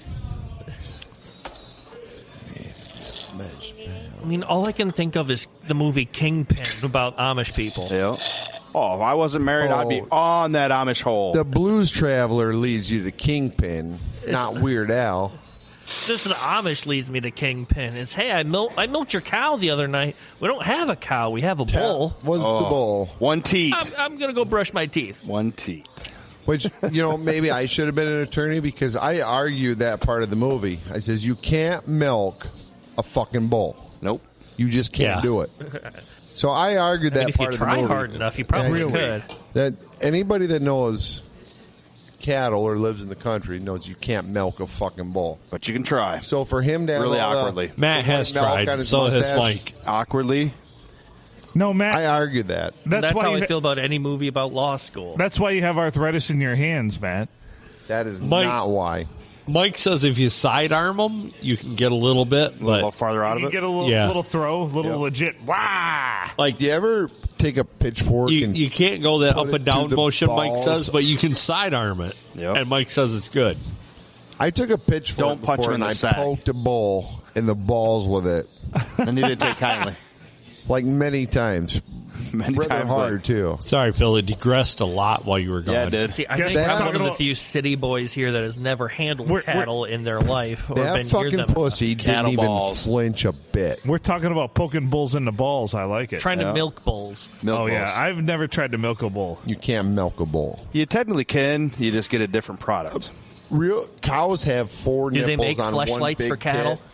D: I mean, all I can think of is the movie Kingpin about Amish people.
E: Yeah. Oh, if I wasn't married, I'd be on that Amish hole.
A: The Blues Traveler leads you to Kingpin, not Weird Al.
D: This is the Amish leads me to Kingpin. It's, hey, I milked your cow the other night. We don't have a cow. We have a bull.
A: Was the bull.
E: One teat.
D: I'm going to go brush my teeth.
E: One teat.
A: Which, maybe I should have been an attorney because I argued that part of the movie. I says, you can't milk a fucking bull.
E: Nope.
A: You just can't
C: Yeah.
A: do it. So I argued
D: I mean,
A: that
D: if
A: part
D: you
A: of the
D: try
A: movie.
D: hard enough, you probably
A: Really?
D: could.
A: That anybody that knows cattle or lives in the country knows you can't milk a fucking bull.
E: But you can try.
A: So for him to have
E: Really
A: all the-
E: awkwardly.
C: Matt
A: the
C: has
A: white milk on
C: tried.
A: his
C: So has
A: mustache,
C: Mike.
E: Awkwardly.
B: No, Matt.
A: I argued that.
B: that's why
D: how
B: you
D: I feel about any movie about law school.
B: That's why you have arthritis in your hands, Matt.
A: That is
C: Mike-
A: not why.
C: Mike says if you sidearm them, you can get a little bit,
E: A little
C: but
E: farther out
B: You
E: of
B: get
E: it.
B: a little,
C: Yeah.
B: little throw, a little legit. Wah!
C: like
A: Do you ever take a pitchfork
C: you,
A: and
C: you can't go that
A: put
C: up
A: it
C: and
A: to
C: down
A: the
C: motion, Mike
A: balls?
C: says, but you can sidearm it.
E: Yep.
C: And Mike says it's good.
A: I took a pitchfork
E: Don't punch
A: before
E: him in
A: and
E: the
A: I
E: sack.
A: poked a bull in the balls with it,
E: And you didn't take kindly.
A: like many times.
E: Many
A: Rather
E: times.
A: hard too.
C: Sorry, Phil. It digressed a lot while you were gone.
E: Yeah, it did.
D: See, I
B: Guess
D: think
B: we're
D: I'm
B: talking
D: one of the
B: about-
D: few city boys here that has never handled
B: We're-
D: cattle in their life or
A: That
D: been near
A: fucking
D: them.
A: pussy didn't
E: Cattle
A: even
E: balls.
A: flinch a bit.
B: We're talking about poking bulls in the balls. I like it.
D: Trying
E: Yeah.
D: to milk bulls.
E: Milk
B: Oh, yeah.
E: balls.
B: I've never tried to milk a bull.
A: You can't milk a bull.
E: You technically can. You just get a different product.
A: Real cows have four
D: Do
A: nipples
D: they make
A: on one
D: fleshlights
A: big
D: for cattle?
A: tit.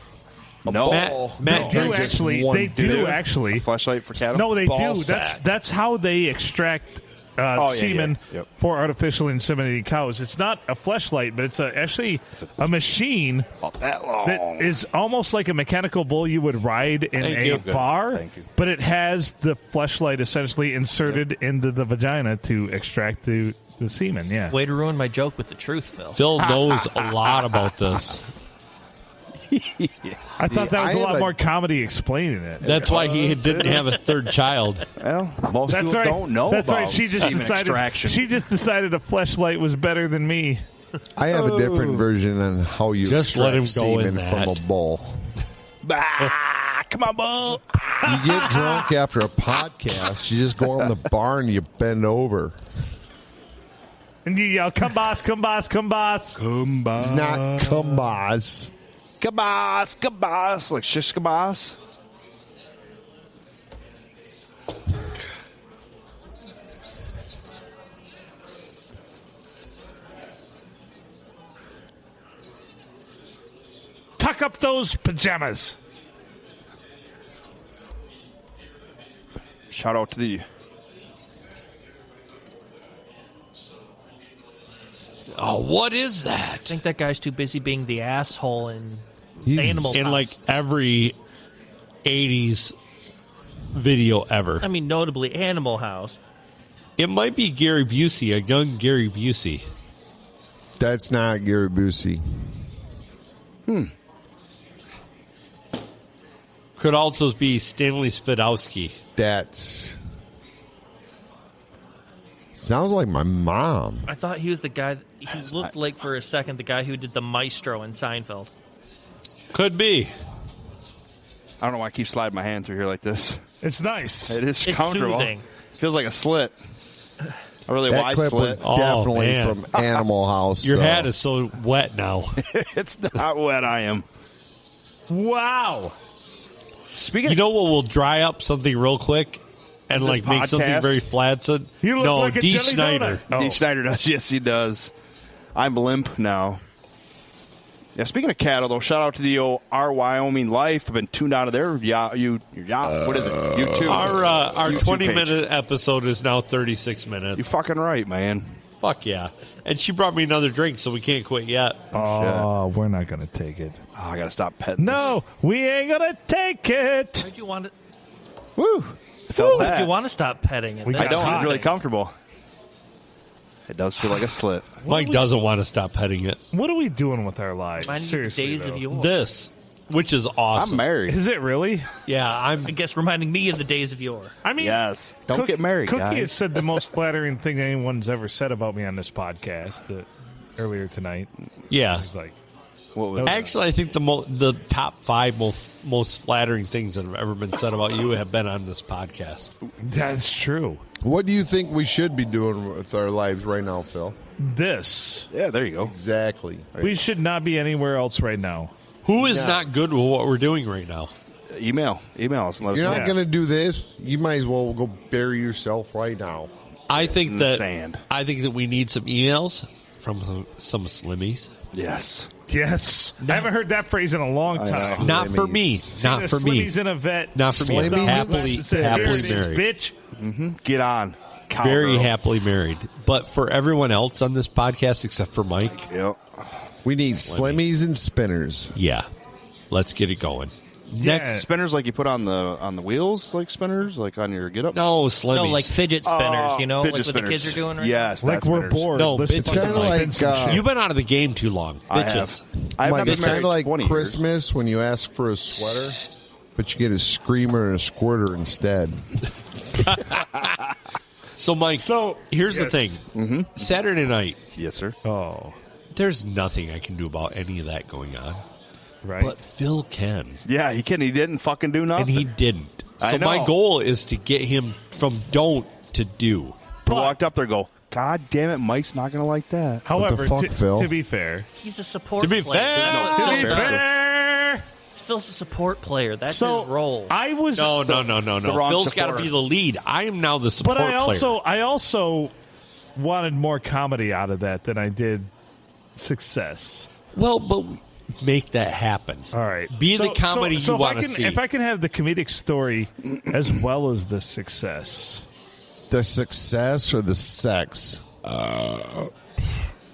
E: No.
C: Matt
B: They do
C: drinks
B: actually.
A: one
B: They do
A: dude.
B: actually.
E: Fleshlight for cattle.
B: No, they
A: Ball
B: do.
A: sack.
B: That's how they extract
E: yeah,
B: semen
E: yeah. Yep.
B: for artificially inseminated cows. It's not a fleshlight, but it's actually a machine
E: About that long.
B: that is almost like a mechanical bull you would ride in
C: Thank
B: a
C: you.
B: bar,
E: Thank you.
B: but it has the fleshlight essentially inserted into the vagina to extract the semen. Yeah.
D: Way to ruin my joke with the truth, Phil.
C: Phil knows a lot about this.
B: I thought that was
A: I
B: a lot
A: have
B: more comedy explaining it.
C: That's why he didn't have a third child.
E: Well, most
B: That's
E: people
B: right.
E: don't know
B: That's
E: about
B: right. She just
E: semen
B: decided.
E: extraction.
B: She just decided a fleshlight was better than me.
A: I have a different version on how you
C: Just let him
A: extract
C: go in
A: semen from
C: that.
A: a bull.
E: Come on, bull.
A: You get drunk after a podcast. You just go in the bar and you bend over.
B: And you yell, "Come boss, come boss, come boss!"
A: It's not kumbas.
E: Kabas, kabas, like shish kabas.
B: Tuck up those pajamas.
E: Shout out to the
C: Oh, what is
D: I
C: that?
D: think that guy's too busy being the asshole in
A: He's-
D: Animal
C: In
D: House.
C: like every 80s video ever.
D: I mean, notably Animal House.
C: It might be Gary Busey, a young Gary Busey.
A: That's not Gary Busey.
C: Could also be Stanley Spadowski.
A: That's sounds like my mom.
D: I thought he was the guy. He looked like for a second the guy who did the maestro in Seinfeld.
C: Could be.
E: I don't know why I keep sliding my hand through here like this.
B: It's nice.
E: It is
D: It's
E: comfortable.
D: soothing.
E: Feels like a slit. A really
A: That
E: wide
A: clip
E: slit.
A: was
C: Oh,
A: definitely
C: man.
A: from Animal House.
C: Your
A: though.
C: hat is so wet now.
E: It's not wet. I am.
B: Wow.
E: Speaking
C: You know what will dry up something real quick and
E: This
C: like make something
E: podcast?
C: very flaccid?
B: You look
C: No,
B: like a
C: D.
B: jelly
C: Schneider.
B: donut.
E: D. Schneider does. Yes, he does. I'm limp now. Yeah, speaking of cattle, though, shout out to the old Our Wyoming Life. I've been tuned out of there. What is it? YouTube.
C: Our
E: YouTube
C: 20-minute episode is now 36
E: You
C: minutes.
E: fucking right, man.
C: Fuck yeah. And she brought me another drink, so we can't quit yet.
B: Oh, we're not gonna take it.
E: Oh, I gotta stop petting.
B: No, we ain't gonna take it.
D: Why'd you want to?
E: Woo! I felt
D: Why'd
E: that.
D: you want to stop petting it?
B: We
E: I
B: got
E: don't.
B: hot.
E: It's really comfortable. It does feel like a slit.
C: Mike doesn't want to stop petting it.
B: What are we doing with our lives?
D: Reminding you of
B: Seriously,
D: days
B: though.
D: of yore.
C: This, which is awesome.
E: I'm married.
B: Is it really?
C: Yeah,
D: I guess reminding me of the days of yore.
B: I mean,
E: Yes. Don't get married,
B: Cookie
E: guys.
B: has said the most flattering thing anyone's ever said about me on this podcast earlier tonight.
C: Yeah.
B: He's like,
E: What was
C: Actually, I think the top 5 most flattering things that have ever been said about you have been on this podcast.
B: that's true.
A: What do you think we should be doing with our lives right now, Phil?
B: This.
E: Yeah, there you go.
A: Exactly.
B: We should not be anywhere else right now.
C: Who is not good with what we're doing right now?
E: Email us and let
A: You're
E: us
A: not
E: know.
A: going to do this. You might as well go bury yourself right now.
C: I think
E: In the
C: that
E: sand.
C: I think that we need some emails from some Slimmies.
E: Yes.
B: Yes. I haven't heard that phrase in a long
A: I
B: time.
A: know.
C: Not for me.
B: Seen
C: Not
B: the
C: for me.
B: Slimmies in a vet.
C: Not for me.
B: Slimmed down
C: Happily-
B: the glass and said,
C: happily
B: "Here it is,
C: married."
B: bitch.
E: Get on.
C: Very
E: Cowgirl.
C: happily married. But for everyone else on this podcast except for Mike,
E: Yep.
A: We need slimmies and spinners.
C: yeah. Let's get it going.
B: Yeah.
C: Next,
E: Spinners like you put on the wheels, like spinners, like on your get up.
C: no Slimmies.
D: No, like fidget spinners, you know, like
E: Fidget
D: what the kids are doing right
E: Yes,
B: Like
E: that's
B: we're
E: spinners.
B: bored.
C: No,
B: Listen
C: it's
B: to
A: kinda
B: them
A: like,
B: spin some shit.
C: You've been out of the game too long,
E: I have.
C: bitches.
E: I've
A: Mike,
E: not been
A: it's kind
E: married
A: of like
E: 20 years.
A: Christmas when you ask for a sweater, but you get a screamer and a squirter instead.
C: So, Mike,
B: So-
C: here's the
B: yes.
C: thing.
E: Mm-hmm.
C: Saturday night,
E: Yes, sir.
B: Oh,
C: there's nothing I can do about any of that going on.
B: right.
C: But Phil can.
E: Yeah, he didn't fucking do nothing.
C: And he didn't.
E: I
C: So my
E: know.
C: goal is to get him from don't to do.
E: I walked up there and go, God damn it, Mike's not going to like that.
B: However,
A: fuck, Phil?
B: to be fair,
D: He's a support
C: To be
D: player.
C: fair-
D: That's what
B: to
D: Phil
B: be
D: does.
B: fair,
D: Phil's a support player. That's
B: so
D: his role.
B: I was,
C: No.
E: wrong
C: Phil's got to
E: supporter.
C: be the lead. I am now the support
B: but
C: player.
B: I also wanted more comedy out of that than I did success.
C: Well, but make that happen.
B: All right,
C: Be the comedy you
B: if
C: want
B: I
C: to
B: can-
C: see.
B: If I can have the comedic story as well as the success,
A: The success or the sex?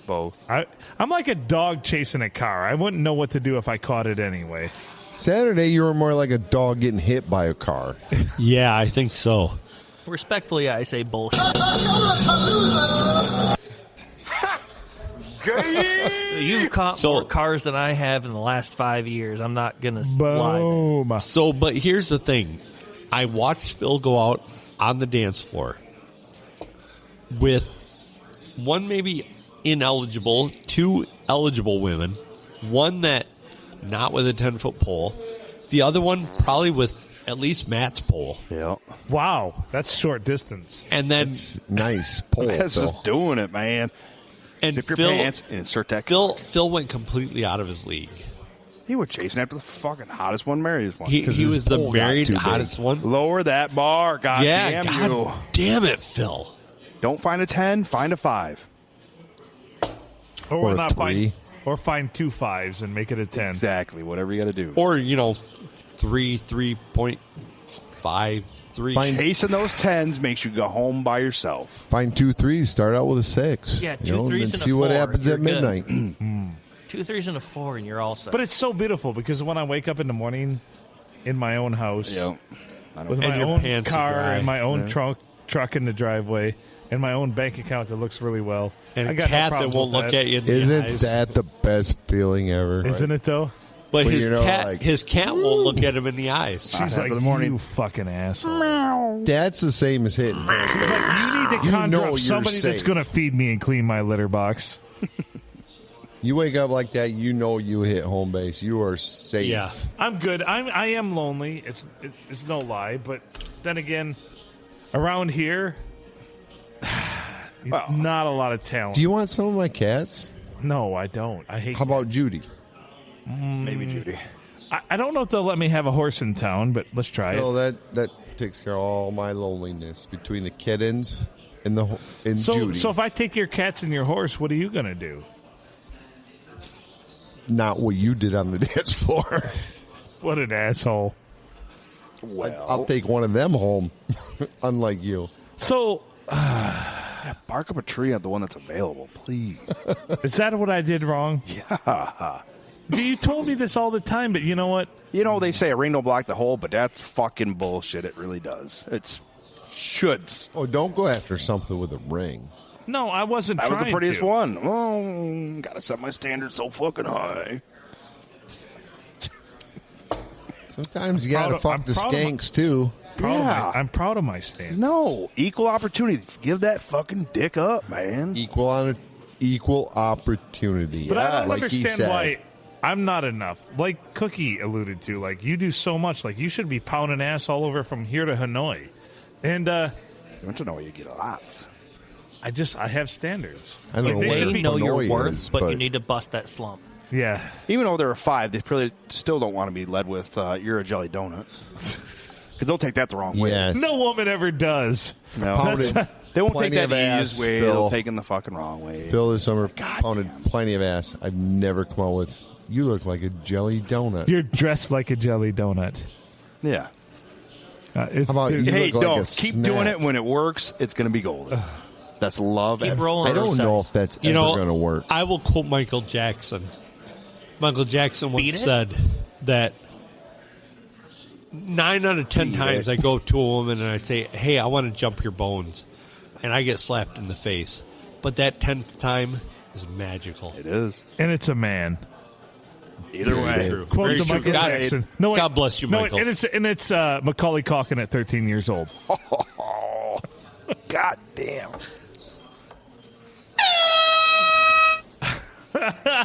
E: Both.
B: I'm like a dog chasing a car. I wouldn't know what to do if I caught it anyway.
A: Saturday, you were more like a dog getting hit by a car.
C: Yeah, I think so.
D: Respectfully, I say bullshit. You've caught more cars than I have in the last 5 years. I'm not going to lie.
B: Boom.
C: So, but here's the thing. I watched Phil go out on the dance floor with one maybe ineligible, two eligible women, one that not with a 10-foot pole, the other one probably with at least Matt's pole.
E: Yeah.
B: Wow, that's short distance.
C: And then
A: It's nice pole,
E: That's
A: Phil.
E: just doing it, man.
C: and
E: Zip your
C: Phil,
E: pants and insert that.
C: Phil went completely out of his league.
E: He was chasing after the fucking hottest one, married one.
C: He
A: his
C: was the
A: pole got
C: married
A: too big.
C: hottest one.
E: Lower that bar, God
C: Yeah,
E: damn you.
C: God damn it, Phil.
E: Don't find a 10, find a 5.
A: Or a
B: not find,
A: 3.
B: or find 2 5s and make it a 10.
E: Exactly, whatever you got to do.
C: Or, 3.5, 3.
E: Chasing those 10s makes you go home by yourself.
A: Find 2 3s. Start out with a 6.
D: Yeah,
A: you
D: 2
A: know, and
D: 3s
A: then
D: and a
A: see what
D: 4,
A: happens
D: you're
A: at
D: good.
A: midnight.
D: 2 3s and a 4, and you're all set.
B: But it's so beautiful because when I wake up in the morning in my own house
E: Yep. I know.
B: with
C: And
B: my
C: your
B: own
C: pants are
B: car
C: dry.
B: and my own truck in the driveway and my own bank account that looks really well.
C: And
B: I
C: a
B: got
C: cat
B: no
C: that
B: problems
C: won't
B: with
C: look
B: that.
C: at you in the
A: Isn't
C: eyes.
A: that the best feeling ever?
B: Isn't it though?
C: But
A: Well,
C: his
A: you know,
C: cat,
A: like-
C: his cat won't look at him in the eyes.
B: She's
E: Half
B: like,
E: of the morning.
B: you fucking asshole.
A: That's the same as hitting.
B: You need to
A: You
B: conjure
A: know
B: up
A: you're
B: somebody that's
A: safe.
B: going to feed me and clean my litter box.
A: You wake up like that, you know you hit home base. You are safe.
C: Yeah.
B: I'm good. I am lonely. It's no lie. But then again, around here, not a lot of talent.
A: Do you want some of my cats?
B: No, I don't. I hate.
A: How about Judy?
E: Maybe Judy.
B: I don't know if they'll let me have a horse in town, but let's try
A: No,
B: it.
A: that takes care of all my loneliness between the kittens and
B: So,
A: Judy.
B: so if I take your cats and your horse, what are you going to do?
A: Not what you did on the dance floor.
B: What an asshole.
E: Well,
A: I'll take one of them home, unlike you.
B: So,
E: bark up a tree on the one that's available, please.
B: is that what I did wrong?
E: Yeah.
B: You told me this all the time, but you know what?
E: You know, they say a ring don't block the hole, but that's fucking bullshit. It really does. It's should.
A: Oh, don't go after something with a ring.
B: No, I wasn't
E: That was
B: trying
E: the prettiest
B: to.
E: one. Oh, gotta set my standards so fucking high.
A: Sometimes you gotta fuck
B: I'm
A: the
B: proud of my-
A: skanks too.
B: I'm proud of my stand.
E: No, equal opportunity. Give that fucking dick up, man.
A: Equal opportunity.
B: But I don't
A: like he
B: understand
A: said.
B: why I'm not enough. Like Cookie alluded to, like you do so much. Like you should be pounding ass all over from here to Hanoi. And
E: Don't you know you get lots?
B: I have standards.
A: I don't
B: Like,
A: know
B: they
A: what
B: should
A: it
B: be-
D: know your
A: Hanoi
D: worth,
A: is,
D: but you need to bust that slump.
B: Yeah.
E: Even though there are 5, they probably still don't want to be led with "you're a jelly donut," because they'll take that the wrong way.
A: Yes.
B: No woman ever does.
E: No.
A: Pounded
E: They won't take
A: plenty
E: that
A: of
E: the
A: ass,
E: easiest way.
A: Phil.
E: They'll take it the fucking wrong way.
A: Phil this summer
E: God
A: pounded
E: damn.
A: plenty of ass. I've never come out with. You look like a jelly donut.
B: You're dressed like a jelly donut.
E: Yeah.
B: It's,
A: How about
B: dude,
A: you?
E: Hey,
A: look like
E: don't
A: a
E: keep
A: snack.
E: doing it. When it works, it's going to be golden. That's love.
D: Keep
E: at
D: rolling.
A: I don't know if that's
C: You
A: ever
C: know,
A: going to work.
C: I will quote Michael Jackson. Michael Jackson
D: Beat
C: once
D: it?
C: said that 9 out of 10 times I go to a woman and I say, "Hey, I want to jump your bones," and I get slapped in the face. But that 10th time is magical.
E: It is.
B: and it's a man.
E: Either way.
C: True.
B: Quote
C: Very
B: to
C: true.
B: Michael
C: God,
B: Jackson. No, wait,
C: God bless you,
B: no,
C: Michael.
B: and it's Macaulay Culkin at 13 years old.
E: Oh, God damn.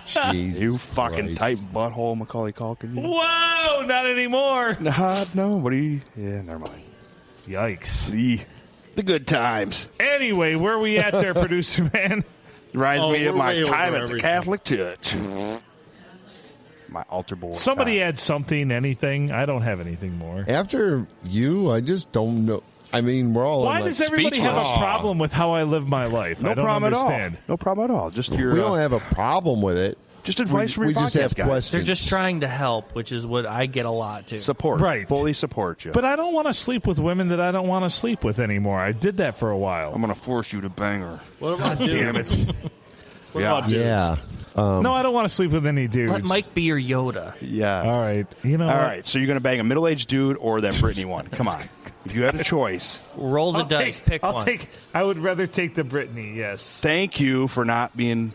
A: Jesus
E: You fucking
A: Christ.
E: tight butthole, Macaulay Culkin. You.
B: Whoa, not anymore.
E: Nah, nobody. Yeah, never mind.
B: Yikes.
E: The good times.
B: Anyway, where we at there, producer man?
E: Reminds me of
C: we're
E: my
C: way over
E: time at the
C: everything.
E: Catholic Church. My altar boy.
B: Somebody
E: time.
B: add something, anything. I don't have anything more.
A: After you, I just don't know. I mean, we're all.
B: Why
A: like,
B: does everybody have
E: speechless.
B: a problem with how I live my life?
E: No
B: I don't
E: problem
B: understand.
E: at all. No problem at all. Just your.
A: We don't have a problem with it.
E: just advice from
A: We
E: your
A: just
E: podcast
A: have
E: guys.
A: questions.
D: They're just trying to help, which is what I get a lot too.
E: Support.
B: Right.
E: Fully support you.
B: But I don't want to sleep with women that I don't want to sleep with anymore. I did that for a while.
E: I'm going to force you to bang her.
C: What about
E: Damn
C: dude?
E: it.
C: What
E: Yeah.
C: about dude?
A: Yeah.
B: No, I don't want to sleep with any dudes.
D: Let Mike be your Yoda.
E: Yeah.
B: All right. You know
E: All
B: what?
E: right. So you're going to bang a middle-aged dude or that Britney one? Come on. If you had a choice,
D: Roll the dice. Pick one.
B: I would rather take the Britney, yes.
E: thank you for not being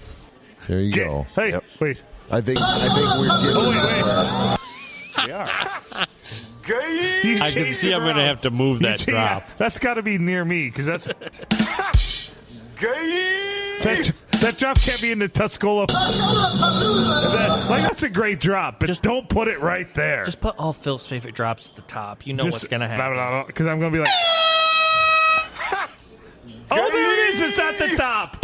A: There you go.
B: Hey,
E: Yep.
B: wait.
A: I think we're getting.
E: We are.
B: You
C: I can
B: changed
C: see
B: it
C: I'm going to
B: around.
C: have to move that
B: Yeah,
C: drop.
B: that's got to be near me because that's that drop can't be in the Tuscola. That's a great drop, but just don't put it right there.
D: Just put all Phil's favorite drops at the top. You know what's going to happen.
B: Because I'm going to be like, oh, there it is. It's at the top.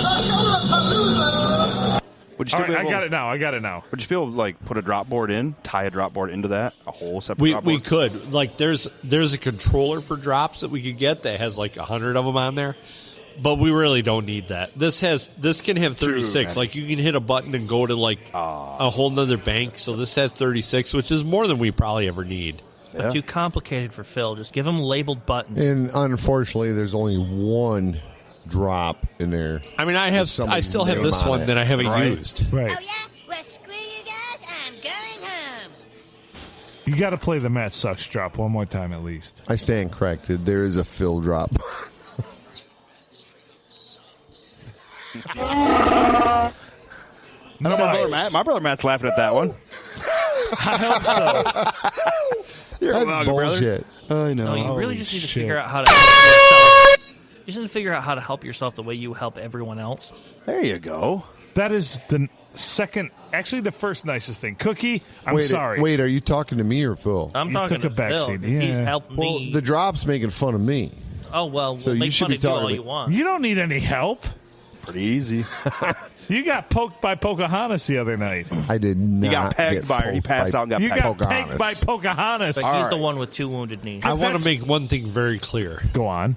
E: Would you
B: All
E: still
B: right,
E: be able,
B: I got it now.
E: Would you feel like put a drop board in, tie a drop board into that, a whole separate drop board?
C: We could. Like, there's a controller for drops that we could get that has like 100 of them on there. But we really don't need that. This can have 36. Like, you can hit a button and go to like a whole nother bank. So this has 36, which is more than we probably ever need.
D: But too complicated for Phil. Just give him labeled buttons.
A: And unfortunately, there's only one drop in there.
C: I mean, I still have this one that I haven't used.
B: Right.
F: Oh, yeah? Well, screw you guys. I'm going home.
B: You got to play the Matt Sucks drop one more time at least.
A: I stand corrected. There is a Phil drop.
E: I know my brother Matt's laughing at that one.
B: I hope so.
E: You're
A: That's
E: welcome,
A: bullshit.
E: brother. I know.
D: No, you
B: Holy
D: really just need to
B: shit.
D: figure out how to help yourself. You just need to figure out how to help yourself the way you help everyone else.
E: There you go.
B: That is the second, actually the first nicest thing. Cookie, I'm sorry.
A: Wait, are you talking to me or Phil?
D: I'm
B: You
D: talking
B: took
D: to
B: a back
D: Phil.
B: seat,
D: If he's
B: yeah.
D: helping
A: Well,
D: me.
A: the drop's making fun of me.
D: Oh, well,
A: So
D: we'll
A: you
D: make
A: should
D: fun
A: be
D: of you all
A: talking
D: you
A: to-
D: want.
B: You don't need any help.
E: Pretty easy.
B: You got poked by Pocahontas the other night.
A: I did not.
E: He got pegged
A: get
E: by her. He
A: poked
E: passed
A: by
E: out and got
B: You
E: pegged.
B: got pegged by
A: Pocahontas.
B: Pocahontas.
D: But
E: All
D: he's the
E: right.
D: one with two wounded knees.
C: I want
B: that's-
C: to make one thing very clear.
B: Go on.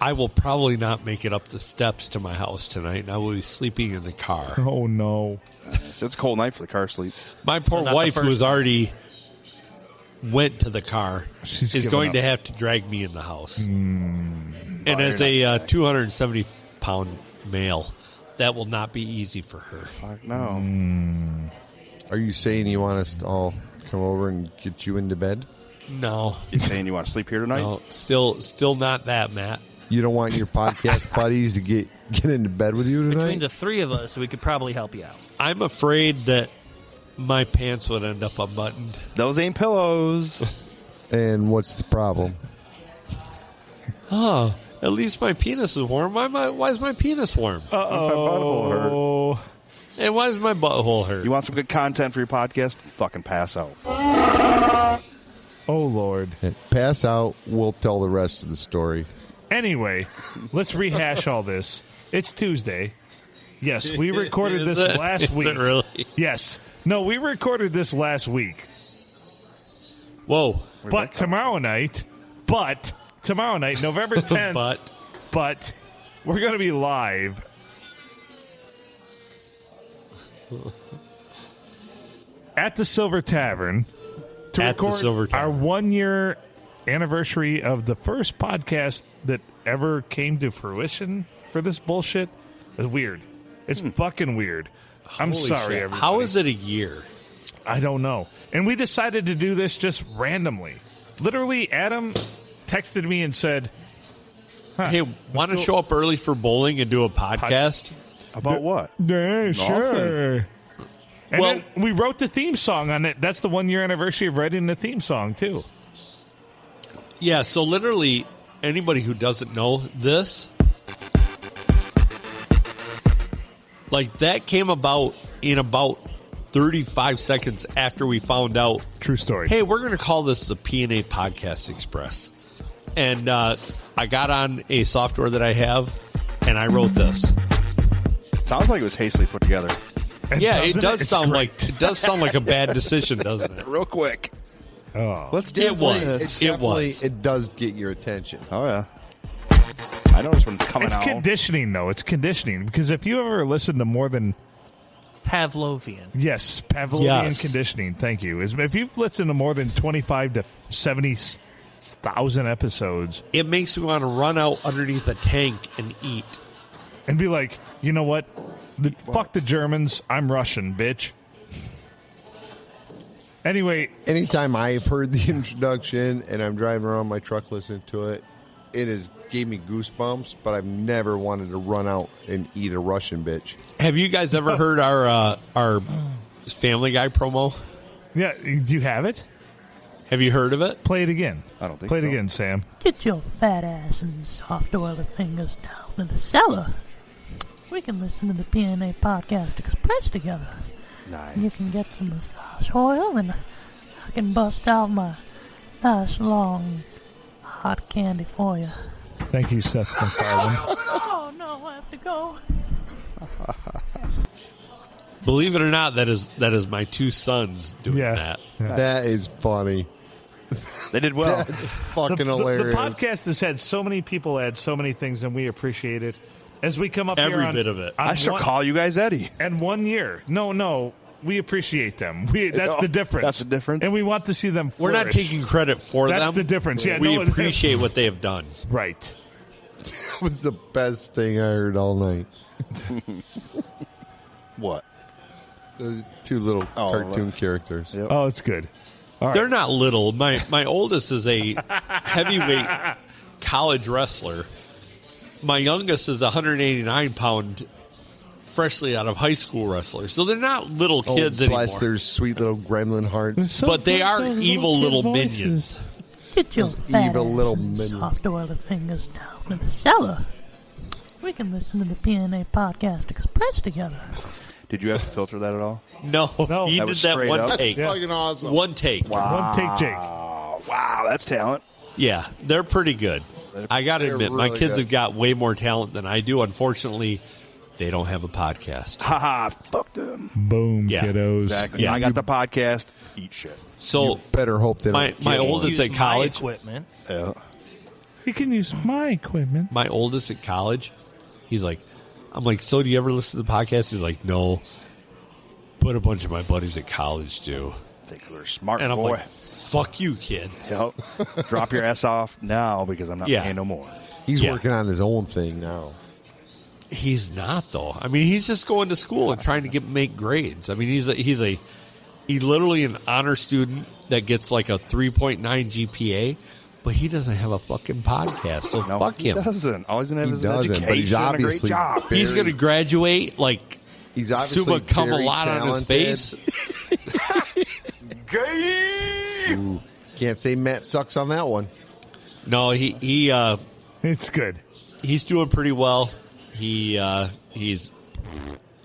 C: I will probably not make it up the steps to my house tonight, and I will be sleeping in the car.
B: Oh, no.
E: It's a cold night for the car sleep.
C: My poor
D: Not the
C: wife, who
D: first
C: has already went to the car,
B: She's
C: is
B: given
C: going
B: up.
C: to have to drag me in the house. And as a 270-pound male, that will not be easy for her.
E: Fuck no.
A: Are you saying you want us to all come over and get you into bed?
C: No,
E: You saying you want to sleep here tonight?
C: no, still not that, Matt.
A: You don't want your podcast buddies to get into bed with you
D: Between
A: tonight?
D: the three of us, we could probably help you out.
C: I'm afraid that my pants would end up unbuttoned.
E: Those ain't pillows.
A: And what's the problem?
C: Oh, at least my penis is warm. Why is my penis warm?
E: My butthole hurt.
B: Oh,
C: And why is my butthole hurt?
E: You want some good content for your podcast? Fucking pass out.
B: oh, Lord.
A: Pass out. We'll tell the rest of the story.
B: Anyway, let's rehash all this. It's Tuesday. Yes, we recorded
C: Is
B: this
C: it?
B: last
C: Is
B: week.
C: it really?
B: Yes. No, we recorded this last week.
C: Whoa.
B: But tomorrow night, November 10th, but we're going to be live at the Silver Tavern to
C: At the
B: record
C: Silver
B: our
C: Tavern.
B: 1 year anniversary of the first podcast that ever came to fruition for this bullshit. It's weird. It's fucking weird. I'm
C: Holy
B: sorry,
C: shit.
B: everybody.
C: How is it a year?
B: I don't know. And we decided to do this just randomly. Literally, Adam texted me and said,
C: Hey, want to show up early for bowling and do a podcast?
E: About what?
B: yeah, sure. And
C: Well-
B: then we wrote the theme song on it. That's the 1 year anniversary of writing the theme song, too.
C: Yeah, so literally anybody who doesn't know this, like that came about in about 35 seconds after we found out,
B: True story.
C: hey, we're going to call this the P&A Podcast Express. And I got on a software that I have, and I wrote this.
E: Sounds like it was hastily put together.
B: And
C: Yeah, it
B: doesn't
C: does
B: It's
C: sound
B: great.
C: like it does sound like a bad decision, doesn't it?
E: Real quick.
B: Oh.
E: Let's do
C: It was.
E: this.
C: It was.
A: It does get your attention.
E: Oh, yeah. I noticed when it's coming
B: It's
E: out.
B: conditioning, though. It's conditioning. Because if you ever listen to more than,
D: Pavlovian.
B: yes, Pavlovian
C: Yes.
B: conditioning, thank you. If you've listened to more than 25 to 70,000 episodes
C: It makes me want to run out underneath a tank and eat.
B: and be like, you know what? Fuck the Germans. I'm Russian, bitch. Anyway,
A: Anytime I've heard the introduction and I'm driving around my truck listening to it, it has gave me goosebumps, but I've never wanted to run out and eat a Russian bitch.
C: Have you guys ever heard our Family Guy promo?
B: Yeah, do you have it?
C: Have you heard of it?
B: Play it again.
E: I don't think
B: Play it
E: so.
B: again, Sam.
G: Get your fat ass and soft oily fingers down to the cellar. We can listen to the PNA Podcast Express together.
E: Nice.
G: You can get some massage oil, and I can bust out my nice long hot candy for you.
B: Thank you, Seth MacFarlane.
G: Oh no, I have to go.
C: Believe it or not, that is my two sons doing
B: Yeah.
C: that.
A: That is funny.
E: They did well.
A: That's fucking hilarious.
B: The podcast has had so many people add so many things, and we appreciate it. As we come up
C: Every
B: here on,
C: bit of it.
B: on
E: I should
B: one-
E: call you guys Eddie.
B: And 1 year. No, we appreciate them. That's the difference.
E: That's the difference.
B: And we want to see them
C: We're not
B: flourish.
C: taking credit for them.
B: That's the difference. Yeah,
C: we
B: no,
C: appreciate what they have done.
B: Right.
A: That was the best thing I heard all night.
E: What?
A: Those two little cartoon characters.
E: Yep.
B: Oh, it's good. All right.
C: They're not little. My oldest is a heavyweight college wrestler. My youngest is a 189-pound, freshly out of high school wrestler. So they're not little kids anymore.
A: Bless their sweet little gremlin hearts.
C: But they are evil little minions.
G: Get your
A: Those
G: fat
A: evil
G: ass
A: little
G: and
A: minions.
G: soft oily fingers down to the cellar. We can listen to the PNA Podcast Express together.
E: Did you have to filter that at all?
C: No, he
E: That
C: did
E: was
C: that
E: straight
C: one
E: up?
C: take.
B: Yeah.
A: Fucking awesome.
C: One take.
B: One take, Jake.
E: Oh, wow, that's talent.
C: Yeah, they're pretty good. I got to
A: They're
C: admit, my
A: really
C: kids
A: good.
C: have got way more talent than I do. Unfortunately, they don't have a podcast.
E: Haha, fuck them.
B: Boom,
C: Yeah.
B: kiddos.
E: Exactly.
C: Yeah.
E: I got the podcast. Eat shit.
C: So
A: Better hope they don't
C: my
A: kill
C: oldest
D: Use
C: at
D: my
C: college,
D: equipment.
E: Yeah.
B: You can use my equipment.
C: my oldest at college, he's like, I'm like, so do you ever listen to the podcast? He's like, no, but a bunch of my buddies at college do.
E: Think they're smart,
C: And I'm
E: boy.
C: like, fuck you, kid.
E: Yep. Drop your ass off now because I'm not
C: Yeah.
E: paying no more.
A: He's
C: Yeah.
A: working on his own thing now.
C: He's not though. I mean, he's just going to school and trying to make grades. I mean, he's literally an honor student that gets like a 3.9 GPA, but he doesn't have a fucking podcast. So
E: No,
C: fuck
E: he
C: him.
E: doesn't. All he's gonna have
A: He
E: is an
A: doesn't,
E: education
A: but he's
E: and a great
A: obviously
E: job.
A: very-
C: He's going to graduate like
A: He's obviously
C: summa cum
A: very
C: laude on his
A: talented.
C: face.
A: Ooh, can't say Matt sucks on that one.
C: No,
B: It's good.
C: he's doing pretty well. He's a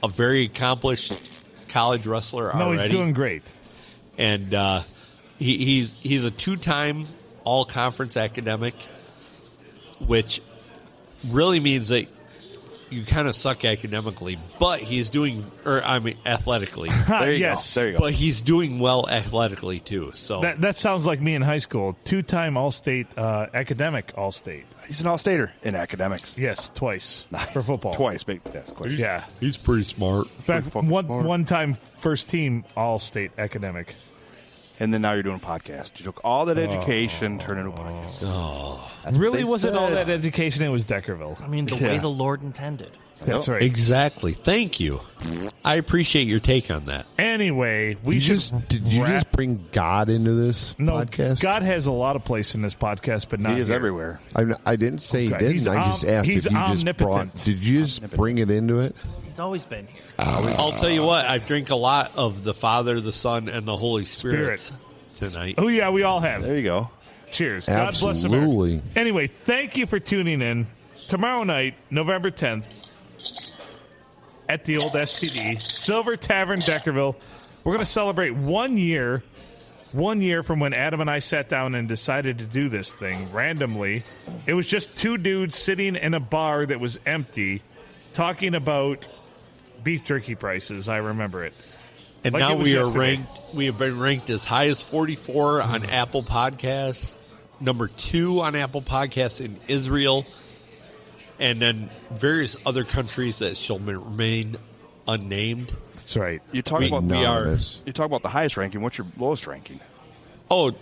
C: very accomplished college wrestler
B: No,
C: already.
B: he's doing great.
C: And he's a two-time all-conference academic, which really means that you kind of suck academically, but he's doing, athletically.
E: There you
B: Yes.
E: go. There you go.
C: But he's doing well athletically too. So
B: That sounds like me in high school. 2-time All-State, academic All-State.
E: He's an all-stater in academics.
B: Yes, twice
E: Nice.
B: for football.
E: Twice. Big, that's clear.
B: Yeah.
C: he's pretty smart.
B: In fact,
E: fucking smart.
B: one-time first-team All-State academic.
E: And then now you're doing a podcast. You took all that education, turned it into a podcast. That's what
B: Really
E: they
B: wasn't all
E: said.
B: that education. It was Deckerville.
D: I mean, the way the Lord intended.
B: That's right.
C: Exactly. Thank you. I appreciate your take on that.
B: Anyway, we
A: You
B: should
A: did you
B: wrap-
A: just bring God into this
B: No,
A: podcast?
B: God has a lot of place in this podcast, but not
E: He is
B: here.
E: everywhere.
A: I didn't say he
B: Okay,
A: didn't.
B: he's
A: I just asked if
B: he's
A: you just brought.
B: omnipotent.
A: Did you just bring it into it?
D: He's always been here.
C: I'll tell you what. I drink a lot of the Father, the Son, and the Holy Spirit tonight.
B: Oh yeah, we all have.
E: There you go.
B: Cheers. God bless America.
A: Absolutely.
B: Anyway, thank you for tuning in. Tomorrow night, November 10th, at the old STD, Silver Tavern, Deckerville. We're going to celebrate 1 year from when Adam and I sat down and decided to do this thing randomly. It was just two dudes sitting in a bar that was empty talking about beef jerky prices. I remember it.
C: And
B: Like
C: now
B: it was
C: we are
B: yesterday.
C: ranked. We have been ranked as high as 44 on Apple Podcasts, number 2 on Apple Podcasts in Israel, and then various other countries that shall remain unnamed.
B: That's right.
E: You talk
C: We-
E: about
C: we are-
A: Anonymous.
E: You talk about the highest ranking. What's your lowest ranking?
C: Oh,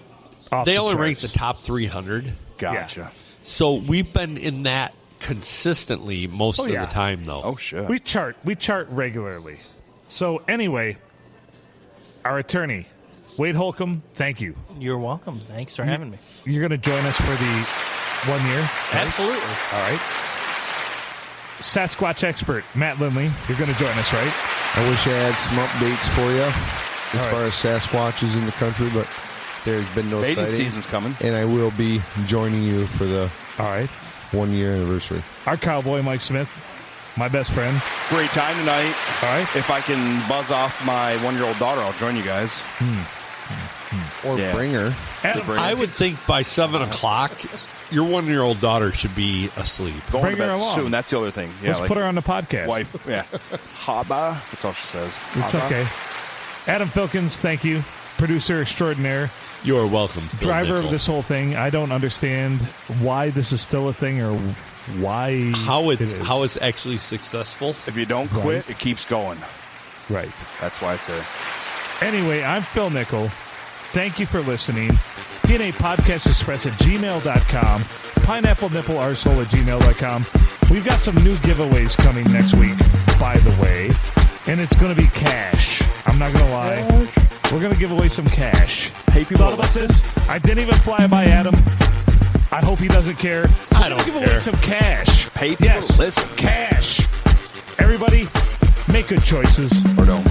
B: Off
C: they
B: the
C: only
B: charts.
C: rank the top 300.
E: Gotcha.
C: So we've been in that consistently most
B: Oh,
C: of
B: yeah.
C: the time, though.
E: Oh shit.
B: We chart regularly. So anyway, our attorney, Wade Holcomb, thank you.
D: You're welcome. Thanks for having me.
B: You're going to join us for the 1 year.
D: Absolutely.
B: All right. Sasquatch expert Matt Lindley, you're going to join us, right?
A: I wish I had some updates for you as
B: All
A: far as Sasquatches in the country, but there's been no
E: Mating
A: sightings.
E: season's coming.
A: And I will be joining you for the
B: All right.
A: 1 year anniversary.
B: Our cowboy Mike Smith, my best friend.
E: Great time tonight.
B: All right.
E: If I can buzz off my 1-year-old daughter, I'll join you guys.
A: Or
E: Yeah.
A: bring her.
B: Adam,
C: I would think by 7 o'clock, your 1-year-old daughter should be asleep.
E: Going
B: Bring
E: to
B: her
E: bed
B: along.
E: soon. That's the other thing. Yeah,
B: let's
E: like
B: put her on the podcast.
E: wife. Yeah. Haba. That's all she says.
B: It's
E: Haba.
B: okay. Adam Filkins, thank you. Producer extraordinaire.
C: You're welcome, Phil
B: Driver
C: Nickel.
B: of this whole thing. I don't understand why this is still a thing or why
C: How it's
B: it is.
C: how it's actually successful.
E: If you don't quit, it keeps going.
B: Right.
E: That's why it's a.
B: Anyway, I'm Phil Nickel. Thank you for listening. PNA Podcast Express at gmail.com. Pineapple Nipple Arsehole at gmail.com. We've got some new giveaways coming next week, by the way. And it's going to be cash. I'm not going to lie. We're going to give away some cash.
E: Hey, people,
B: Thought about this? I didn't even fly by Adam. I hope he doesn't care.
C: I don't
B: Give away
C: care.
B: some cash.
E: Hey, people,
B: yes,
E: listen.
B: cash. Everybody, make good choices.
E: Or don't.